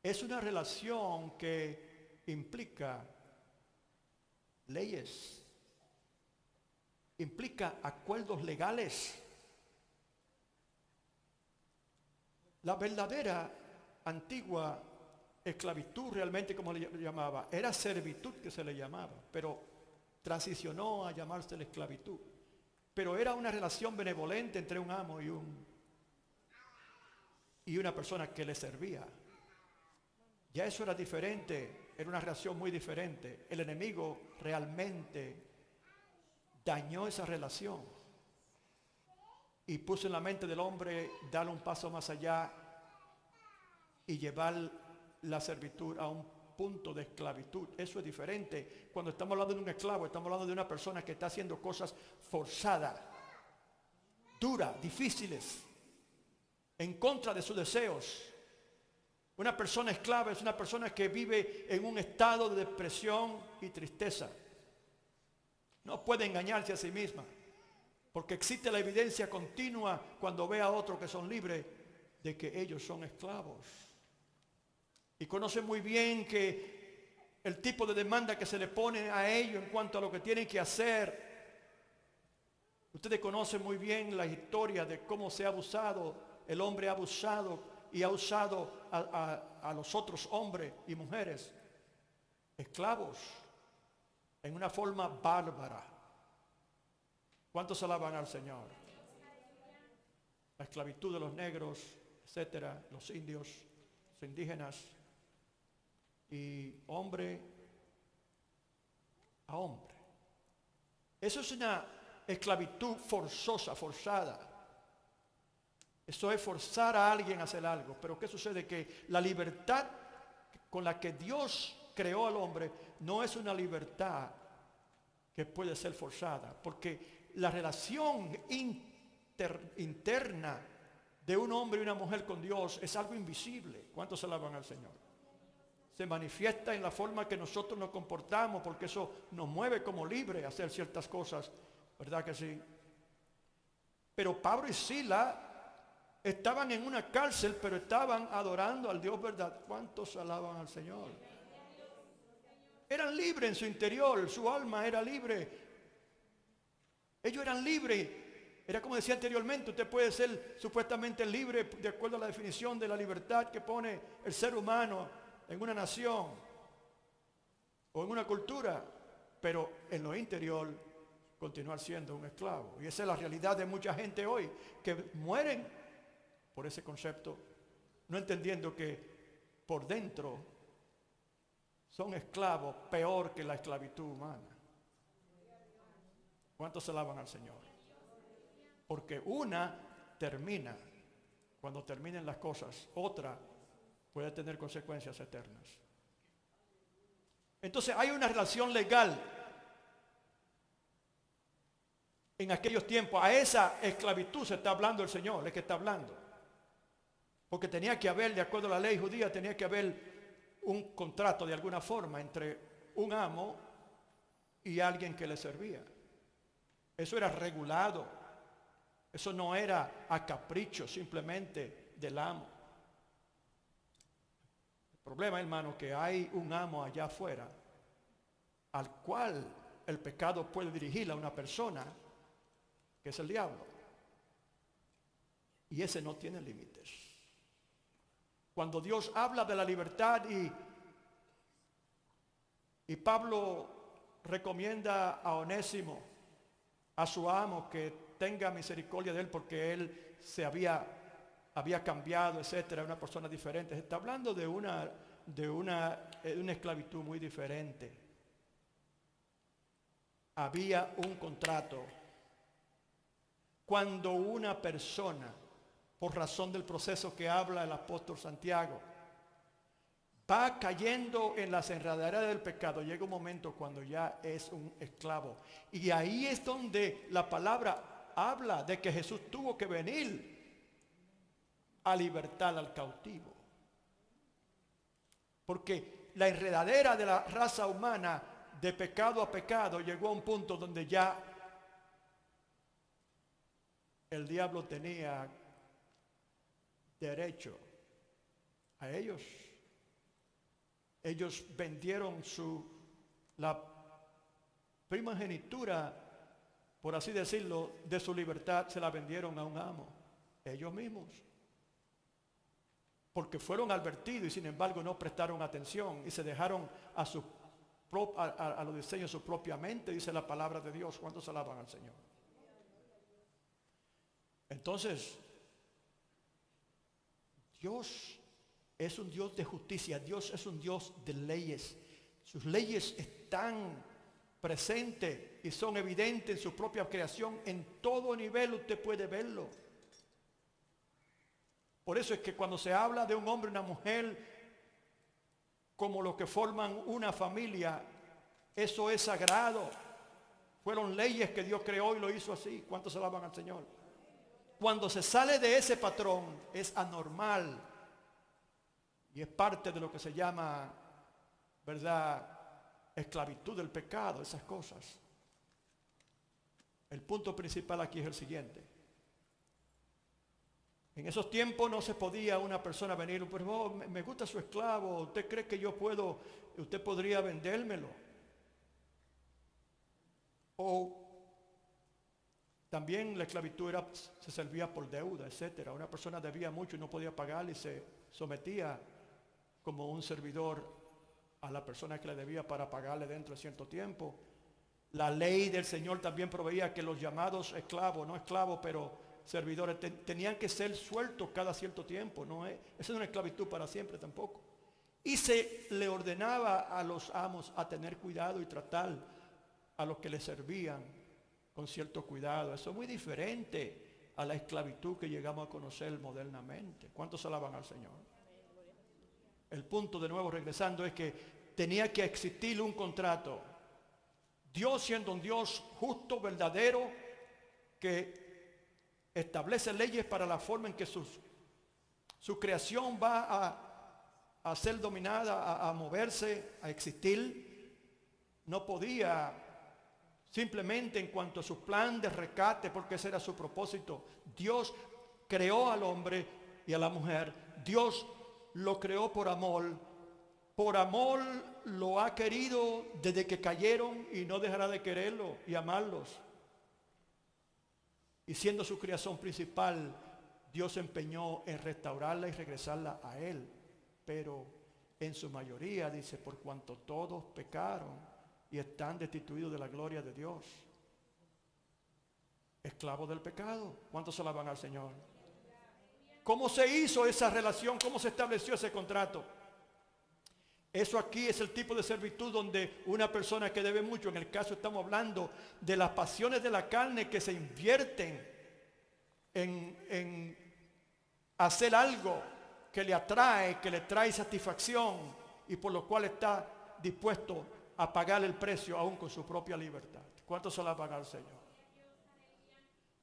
[SPEAKER 1] es una relación que implica leyes, implica acuerdos legales. La verdadera antigua esclavitud, realmente como le llamaba, era servitud que se le llamaba, pero transicionó a llamarse la esclavitud. Pero era una relación benevolente entre un amo y una persona que le servía. Ya eso era diferente, era una relación muy diferente. El enemigo realmente dañó esa relación y puso en la mente del hombre darle un paso más allá y llevar la servitud a un punto de esclavitud. Eso es diferente. Cuando estamos hablando de un esclavo, estamos hablando de una persona que está haciendo cosas forzadas, duras, difíciles, en contra de sus deseos. Una persona esclava es una persona que vive en un estado de depresión y tristeza. No puede engañarse a sí misma, porque existe la evidencia continua cuando ve a otros que son libres de que ellos son esclavos. Y conoce muy bien que el tipo de demanda que se le pone a ellos en cuanto a lo que tienen que hacer. Ustedes conocen muy bien la historia de cómo se ha abusado, el hombre ha abusado y ha usado a los otros hombres y mujeres, esclavos, en una forma bárbara. ¿Cuántos alaban al Señor? La esclavitud de los negros, etcétera, los indios, los indígenas, y hombre a hombre. Eso es una esclavitud forzosa, forzada. Eso es forzar a alguien a hacer algo. Pero ¿qué sucede? Que la libertad con la que Dios creó al hombre no es una libertad que puede ser forzada, porque la relación interna de un hombre y una mujer con Dios es algo invisible. ¿Cuántos alaban al Señor? Se manifiesta en la forma que nosotros nos comportamos, porque eso nos mueve como libres a hacer ciertas cosas, ¿verdad que sí? Pero Pablo y Sila estaban en una cárcel, pero estaban adorando al Dios verdad. ¿Cuántos alaban al Señor? Eran libres en su interior, su alma era libre. Ellos eran libres Era como decía anteriormente, usted puede ser supuestamente libre de acuerdo a la definición de la libertad que pone el ser humano en una nación o en una cultura, pero en lo interior continuar siendo un esclavo. Y esa es la realidad de mucha gente hoy, que mueren por ese concepto, no entendiendo que por dentro son esclavos peor que la esclavitud humana. ¿Cuántos se alaban al Señor? Porque una termina, cuando terminen las cosas, otra puede tener consecuencias eternas. Entonces hay una relación legal en aquellos tiempos. A esa esclavitud se está hablando el Señor, es que está hablando. Porque tenía que haber, de acuerdo a la ley judía, tenía que haber un contrato de alguna forma entre un amo y alguien que le servía. Eso era regulado. Eso no era a capricho simplemente del amo. El problema, hermano, que hay un amo allá afuera al cual el pecado puede dirigir a una persona, que es el diablo. Y ese no tiene límites. Cuando Dios habla de la libertad y Pablo recomienda a Onésimo, a su amo, que tenga misericordia de él porque él se había cambiado, etcétera, una persona diferente. Se está hablando de una esclavitud muy diferente. Había un contrato. Cuando una persona, por razón del proceso que habla el apóstol Santiago, va cayendo en las enredaderas del pecado, llega un momento cuando ya es un esclavo. Y ahí es donde la palabra habla de que Jesús tuvo que venir a libertar al cautivo. Porque la enredadera de la raza humana, de pecado a pecado, llegó a un punto donde ya el diablo tenía derecho a ellos. Ellos vendieron la primogenitura, por así decirlo, de su libertad, se la vendieron a un amo, ellos mismos. Porque fueron advertidos y sin embargo no prestaron atención y se dejaron a los diseños de su propia mente, dice la palabra de Dios. ¿Cuántos alaban al Señor? Entonces, Dios es un Dios de justicia. Dios es un Dios de leyes. Sus leyes están presentes y son evidentes en su propia creación. En todo nivel usted puede verlo. Por eso es que cuando se habla de un hombre y una mujer como los que forman una familia, eso es sagrado. Fueron leyes que Dios creó y lo hizo así. ¿Cuántos alaban al Señor? Cuando se sale de ese patrón es anormal y es parte de lo que se llama, ¿verdad?, esclavitud del pecado, esas cosas. El punto principal aquí es el siguiente. En esos tiempos no se podía una persona venir, pero me gusta su esclavo, ¿usted cree que usted podría vendérmelo? O también la esclavitud se servía por deuda, etcétera. Una persona debía mucho y no podía pagar y se sometía como un servidor a la persona que le debía para pagarle dentro de cierto tiempo. La ley del Señor también proveía que los llamados esclavos, no esclavos, pero servidores, tenían que ser sueltos cada cierto tiempo. Esa es una esclavitud para siempre tampoco. Y se le ordenaba a los amos a tener cuidado y tratar a los que les servían con cierto cuidado. Eso es muy diferente a la esclavitud que llegamos a conocer modernamente. ¿Cuántos alaban al Señor? El punto, de nuevo regresando, es que tenía que existir un contrato. Dios, siendo un Dios justo, verdadero, que establece leyes para la forma en que su creación va a ser dominada, a moverse, a existir, no podía simplemente en cuanto a su plan de rescate, porque ese era su propósito. Dios creó al hombre y a la mujer. Dios lo creó por amor. Por amor lo ha querido desde que cayeron y no dejará de quererlo y amarlos. Y siendo su creación principal, Dios se empeñó en restaurarla y regresarla a Él. Pero en su mayoría dice, por cuanto todos pecaron y están destituidos de la gloria de Dios. Esclavos del pecado. ¿Cuántos se alaban al Señor? ¿Cómo se hizo esa relación? ¿Cómo se estableció ese contrato? Eso aquí es el tipo de servitud donde una persona que debe mucho, en el caso estamos hablando de las pasiones de la carne que se invierten en hacer algo que le atrae, que le trae satisfacción y por lo cual está dispuesto a pagar el precio aún con su propia libertad. ¿Cuánto se la paga al Señor?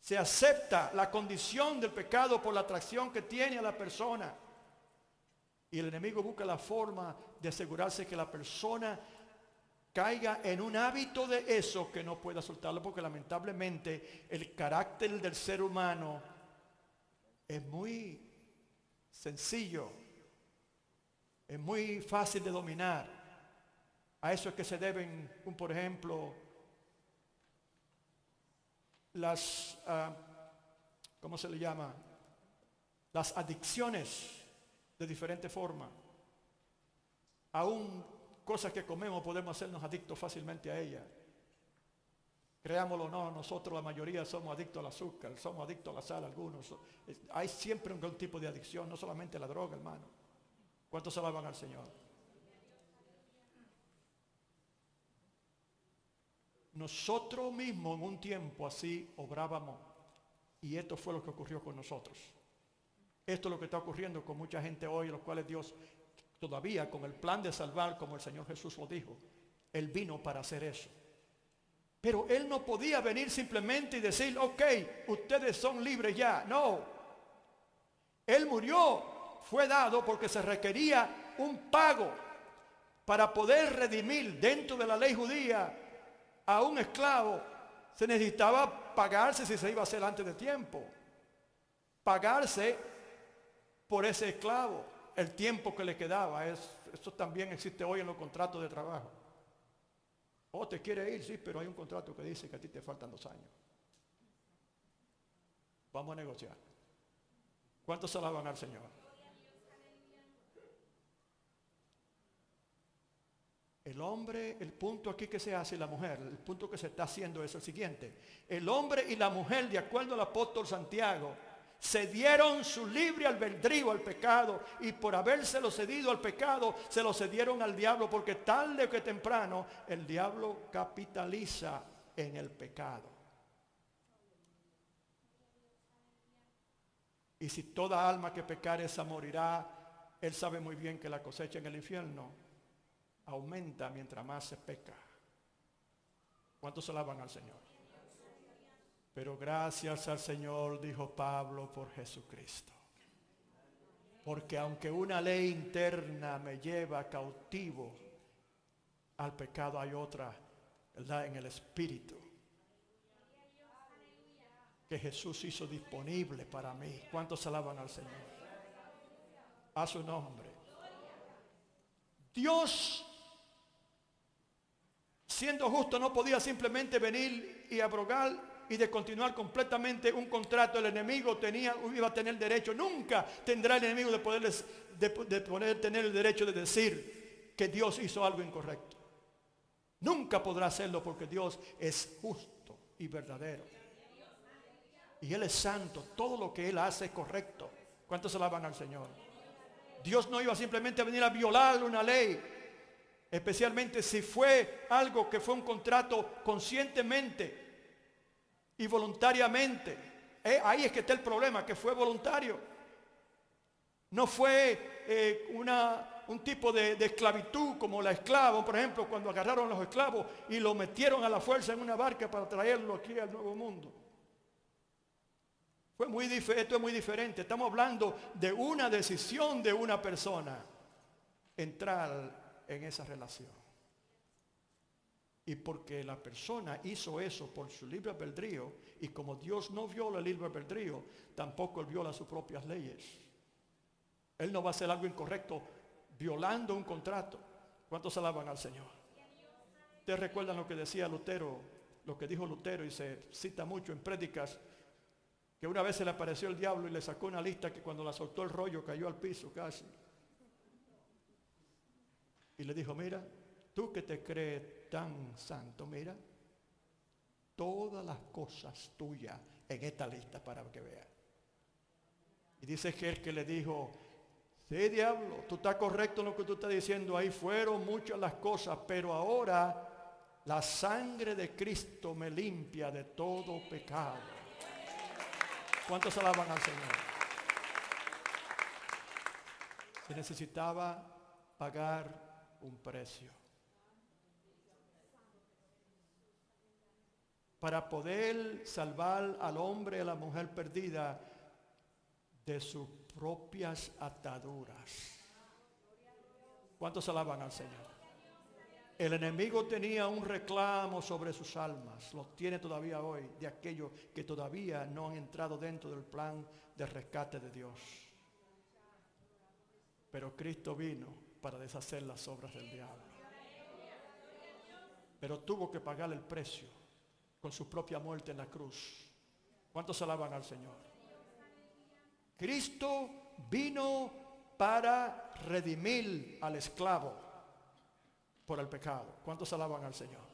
[SPEAKER 1] Se acepta la condición del pecado por la atracción que tiene a la persona. Y el enemigo busca la forma de asegurarse que la persona caiga en un hábito de eso que no pueda soltarlo, porque lamentablemente el carácter del ser humano es muy sencillo, es muy fácil de dominar. A eso es que se deben, por ejemplo, las, ¿cómo se le llama? Las adicciones de diferente forma. Aún cosas que comemos podemos hacernos adictos fácilmente a ellas. Creámoslo o no, nosotros la mayoría somos adictos al azúcar, somos adictos a la sal, algunos. Hay siempre un tipo de adicción, no solamente la droga, hermano. ¿Cuántos se alaban al Señor? Nosotros mismos en un tiempo así obrábamos, y esto fue lo que ocurrió con nosotros. Esto es lo que está ocurriendo con mucha gente hoy, los cuales Dios todavía con el plan de salvar, como el Señor Jesús lo dijo, Él vino para hacer eso. Pero Él no podía venir simplemente y decir, ok, ustedes son libres ya. No. Él murió, fue dado porque se requería un pago para poder redimir dentro de la ley judía a un esclavo. Se necesitaba pagarse si se iba a hacer antes de tiempo. Pagarse por ese esclavo, el tiempo que le quedaba. Eso también existe hoy en los contratos de trabajo. Oh, te quiere ir, sí, pero hay un contrato que dice que a ti te faltan 2 años. Vamos a negociar. ¿Cuántos se alaban al Señor? El hombre, el punto aquí que se hace, y la mujer, el punto que se está haciendo es el siguiente. El hombre y la mujer, de acuerdo al apóstol Santiago, se dieron su libre albedrío al pecado, y por habérselo cedido al pecado se lo cedieron al diablo, porque tarde que temprano el diablo capitaliza en el pecado. Y si toda alma que pecare esa morirá, él sabe muy bien que la cosecha en el infierno aumenta mientras más se peca. ¿Cuántos se alaban al Señor? Pero gracias al Señor, dijo Pablo, por Jesucristo. Porque aunque una ley interna me lleva cautivo al pecado, hay otra, ¿verdad?, en el Espíritu, que Jesús hizo disponible para mí. ¿Cuántos alaban al Señor? A su nombre. Dios, siendo justo, no podía simplemente venir y abrogar y de continuar completamente un contrato. El enemigo iba a tener derecho, nunca tendrá el enemigo de poder tener el derecho de decir que Dios hizo algo incorrecto. Nunca podrá hacerlo, porque Dios es justo y verdadero. Y Él es santo, todo lo que Él hace es correcto. ¿Cuántos alaban al Señor? Dios no iba simplemente a venir a violar una ley, especialmente si fue algo que fue un contrato conscientemente y voluntariamente. Ahí es que está el problema, que fue voluntario. No fue un tipo de esclavitud como la esclava, por ejemplo, cuando agarraron a los esclavos y lo metieron a la fuerza en una barca para traerlo aquí al Nuevo Mundo. Esto es muy diferente. Estamos hablando de una decisión de una persona entrar en esa relación. Y porque la persona hizo eso por su libre albedrío, y como Dios no viola el libre albedrío, tampoco Él viola sus propias leyes. Él no va a hacer algo incorrecto violando un contrato. ¿Cuántos alaban al Señor? Ustedes recuerdan lo que decía Lutero, lo que dijo Lutero, y se cita mucho en prédicas que una vez se le apareció el diablo y le sacó una lista que cuando la soltó el rollo cayó al piso casi. Y le dijo, mira, tú que te crees tan santo, mira, todas las cosas tuyas en esta lista para que veas. Y dice que el que le dijo, sí, diablo, tú estás correcto en lo que tú estás diciendo, ahí fueron muchas las cosas, pero ahora la sangre de Cristo me limpia de todo pecado. ¿Cuántos alaban al Señor? Se necesitaba pagar un precio para poder salvar al hombre y a la mujer perdida de sus propias ataduras. ¿Cuántos alaban al Señor? El enemigo tenía un reclamo sobre sus almas, lo tiene todavía hoy, de aquellos que todavía no han entrado dentro del plan de rescate de Dios. Pero Cristo vino para deshacer las obras del diablo. Pero tuvo que pagar el precio con su propia muerte en la cruz. ¿Cuántos alaban al Señor? Cristo vino para redimir al esclavo por el pecado. ¿Cuántos alaban al Señor?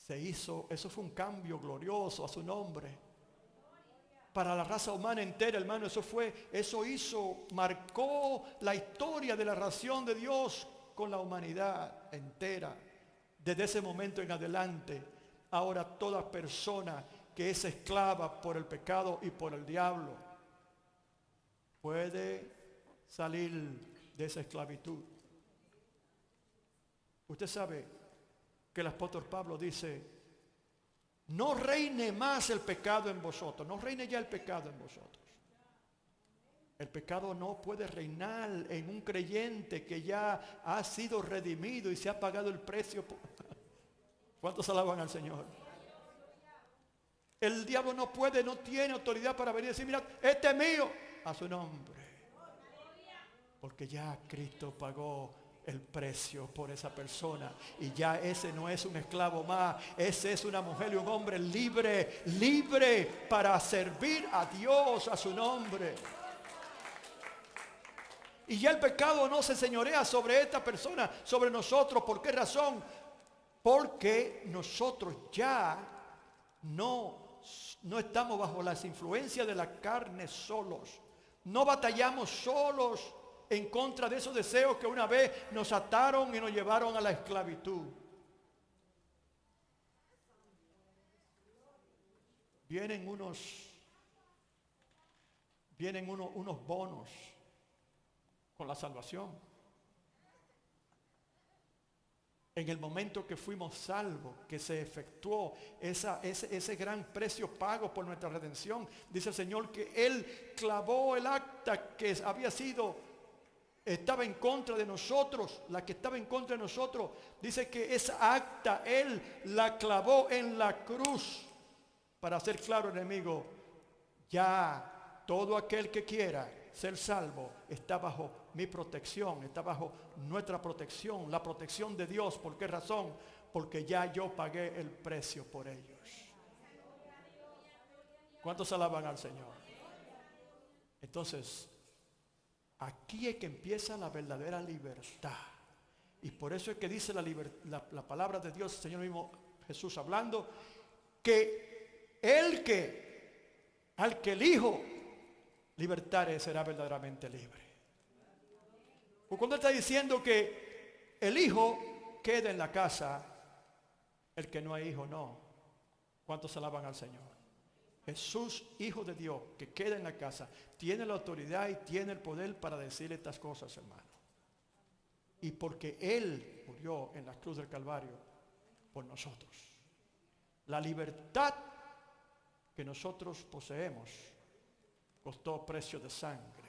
[SPEAKER 1] Eso fue un cambio glorioso a su nombre. Para la raza humana entera, hermano, marcó la historia de la relación de Dios con la humanidad entera. Desde ese momento en adelante, ahora toda persona que es esclava por el pecado y por el diablo puede salir de esa esclavitud. Usted sabe que el apóstol Pablo dice, no reine más el pecado en vosotros, no reine ya el pecado en vosotros. El pecado no puede reinar en un creyente que ya ha sido redimido y se ha pagado el precio. ¿Cuántos alaban al Señor? El diablo no tiene autoridad para venir y decir, mira, este es mío, a su nombre. Porque ya Cristo pagó el precio por esa persona. Y ya ese no es un esclavo más. Ese es una mujer y un hombre libre. Libre para servir a Dios, a su nombre. Y ya el pecado no se señorea sobre esta persona, sobre nosotros. ¿Por qué razón? Porque nosotros ya no estamos bajo las influencias de la carne solos. No batallamos solos en contra de esos deseos que una vez nos ataron y nos llevaron a la esclavitud. Vienen unos bonos con la salvación. En el momento que fuimos salvos, que se efectuó ese gran precio pago por nuestra redención, dice el Señor que Él clavó el acta que estaba en contra de nosotros, la que estaba en contra de nosotros. Dice que esa acta Él la clavó en la cruz para hacer claro, enemigo, ya todo aquel que quiera ser salvo está bajo mi protección, está bajo nuestra protección, la protección de Dios. ¿Por qué razón? Porque ya yo pagué el precio por ellos. ¿Cuántos alaban al Señor? Entonces, aquí es que empieza la verdadera libertad. Y por eso es que dice la palabra de Dios, el Señor mismo Jesús hablando, que al que el Hijo libertare será verdaderamente libre. Porque cuando está diciendo que el hijo queda en la casa, el que no hay hijo no. ¿Cuántos alaban al Señor? Jesús, Hijo de Dios, que queda en la casa, tiene la autoridad y tiene el poder para decir estas cosas, hermano. Y porque Él murió en la cruz del Calvario por nosotros. La libertad que nosotros poseemos costó precio de sangre.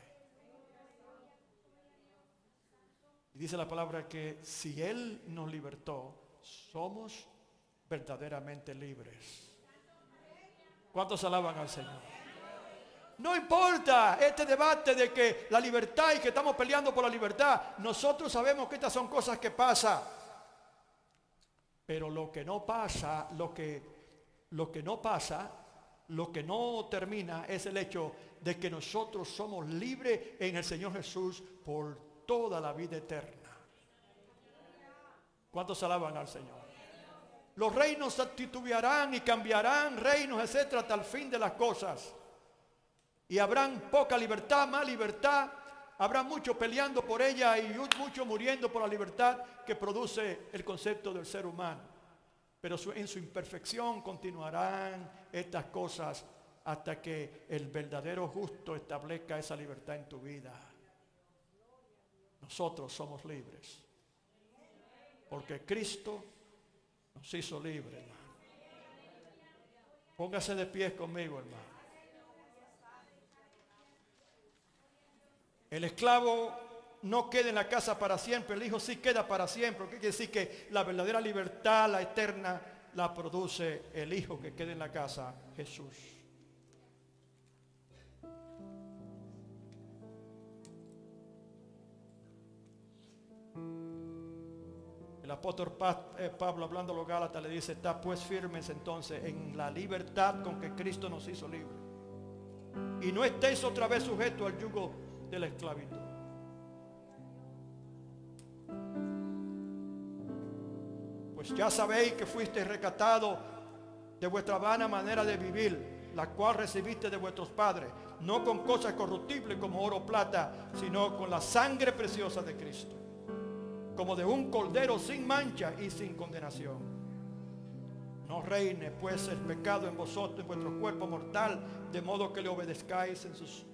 [SPEAKER 1] Y dice la palabra que si Él nos libertó, somos verdaderamente libres. ¿Cuántos alaban al Señor? No importa este debate de que la libertad y que estamos peleando por la libertad. Nosotros sabemos que estas son cosas que pasan. Pero lo que no pasa, lo que Lo que no pasa, lo que no termina es el hecho de que nosotros somos libres en el Señor Jesús por toda la vida eterna. ¿Cuántos alaban al Señor? Los reinos titubearán y cambiarán, reinos, etcétera, hasta el fin de las cosas. Y habrán poca libertad, más libertad. Habrá mucho peleando por ella y mucho muriendo por la libertad que produce el concepto del ser humano. Pero en su imperfección continuarán estas cosas hasta que el verdadero justo establezca esa libertad en tu vida. Nosotros somos libres, porque Cristo nos hizo libres, hermano. Póngase de pie conmigo, hermano. El esclavo no queda en la casa para siempre, el hijo sí queda para siempre. ¿Qué quiere decir? Que la verdadera libertad, la eterna, la produce el hijo que queda en la casa, Jesús. El apóstol Pablo, hablando a los Gálatas, le dice: está pues firmes entonces en la libertad con que Cristo nos hizo libres, y no estéis otra vez sujetos al yugo de la esclavitud. Pues ya sabéis que fuisteis rescatados de vuestra vana manera de vivir, la cual recibiste de vuestros padres, no con cosas corruptibles como oro o plata, sino con la sangre preciosa de Cristo, como de un cordero sin mancha y sin condenación. No reine pues el pecado en vosotros, en vuestro cuerpo mortal, de modo que le obedezcáis en sus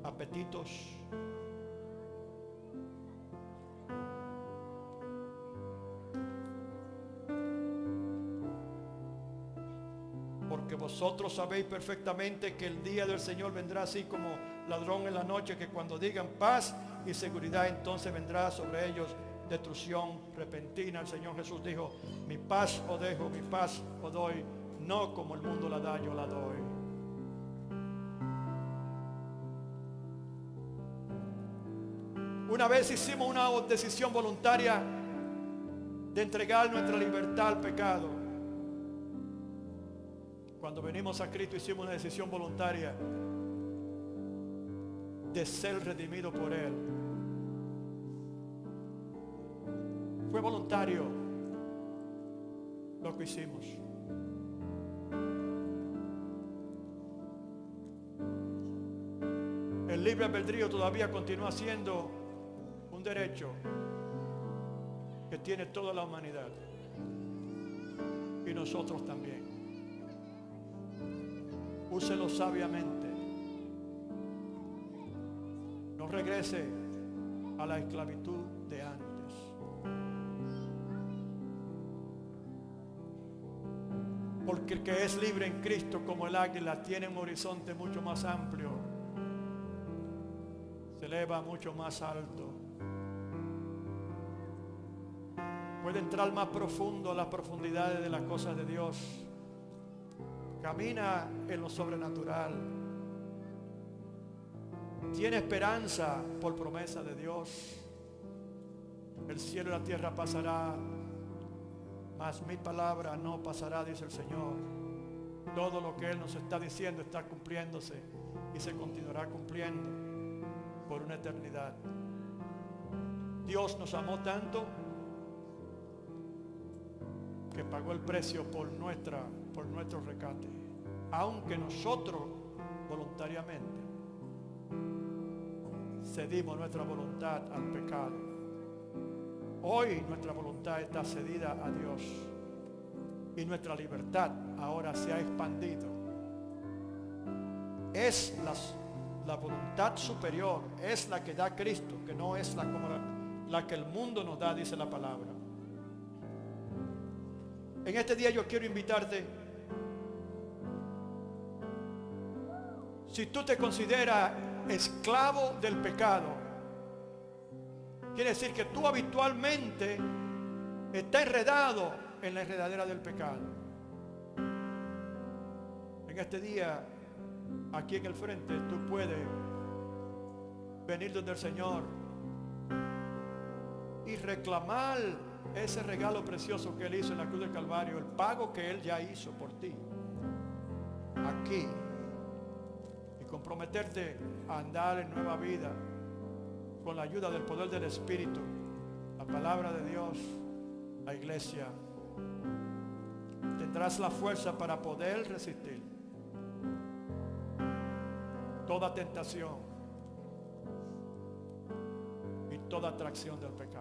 [SPEAKER 1] apetitos. Porque vosotros sabéis perfectamente que el día del Señor vendrá así como ladrón en la noche, que cuando digan paz y seguridad, entonces vendrá sobre ellos destrucción repentina. El Señor Jesús dijo: mi paz os dejo, mi paz os doy, no como el mundo la da, yo la doy. Una vez hicimos una decisión voluntaria de entregar nuestra libertad al pecado. Cuando venimos a Cristo hicimos una decisión voluntaria de ser redimido por Él. Fue voluntario lo que hicimos. El libre albedrío todavía continúa siendo un derecho que tiene toda la humanidad, y nosotros también. Úselo sabiamente. No regrese a la esclavitud de antes. Porque el que es libre en Cristo, como el águila, tiene un horizonte mucho más amplio, se eleva mucho más alto, puede entrar más profundo a las profundidades de las cosas de Dios, camina en lo sobrenatural, tiene esperanza por promesa de Dios. El cielo y la tierra pasará, mas mi palabra no pasará, dice el Señor. Todo lo que Él nos está diciendo está cumpliéndose y se continuará cumpliendo por una eternidad. Dios nos amó tanto que pagó el precio por nuestro rescate, aunque nosotros voluntariamente cedimos nuestra voluntad al pecado. Hoy nuestra voluntad está cedida a Dios y nuestra libertad ahora se ha expandido. Es la voluntad superior, es la que da Cristo, que no es la que el mundo nos da, dice la palabra. En este día yo quiero invitarte, si tú te consideras esclavo del pecado, quiere decir que tú habitualmente estás enredado en la enredadera del pecado. En este día, aquí en el frente, tú puedes venir donde el Señor y reclamar ese regalo precioso que Él hizo en la cruz del Calvario, el pago que Él ya hizo por ti, aquí, y comprometerte a andar en nueva vida con la ayuda del poder del Espíritu, la palabra de Dios, la iglesia, tendrás la fuerza para poder resistir toda tentación y toda atracción del pecado.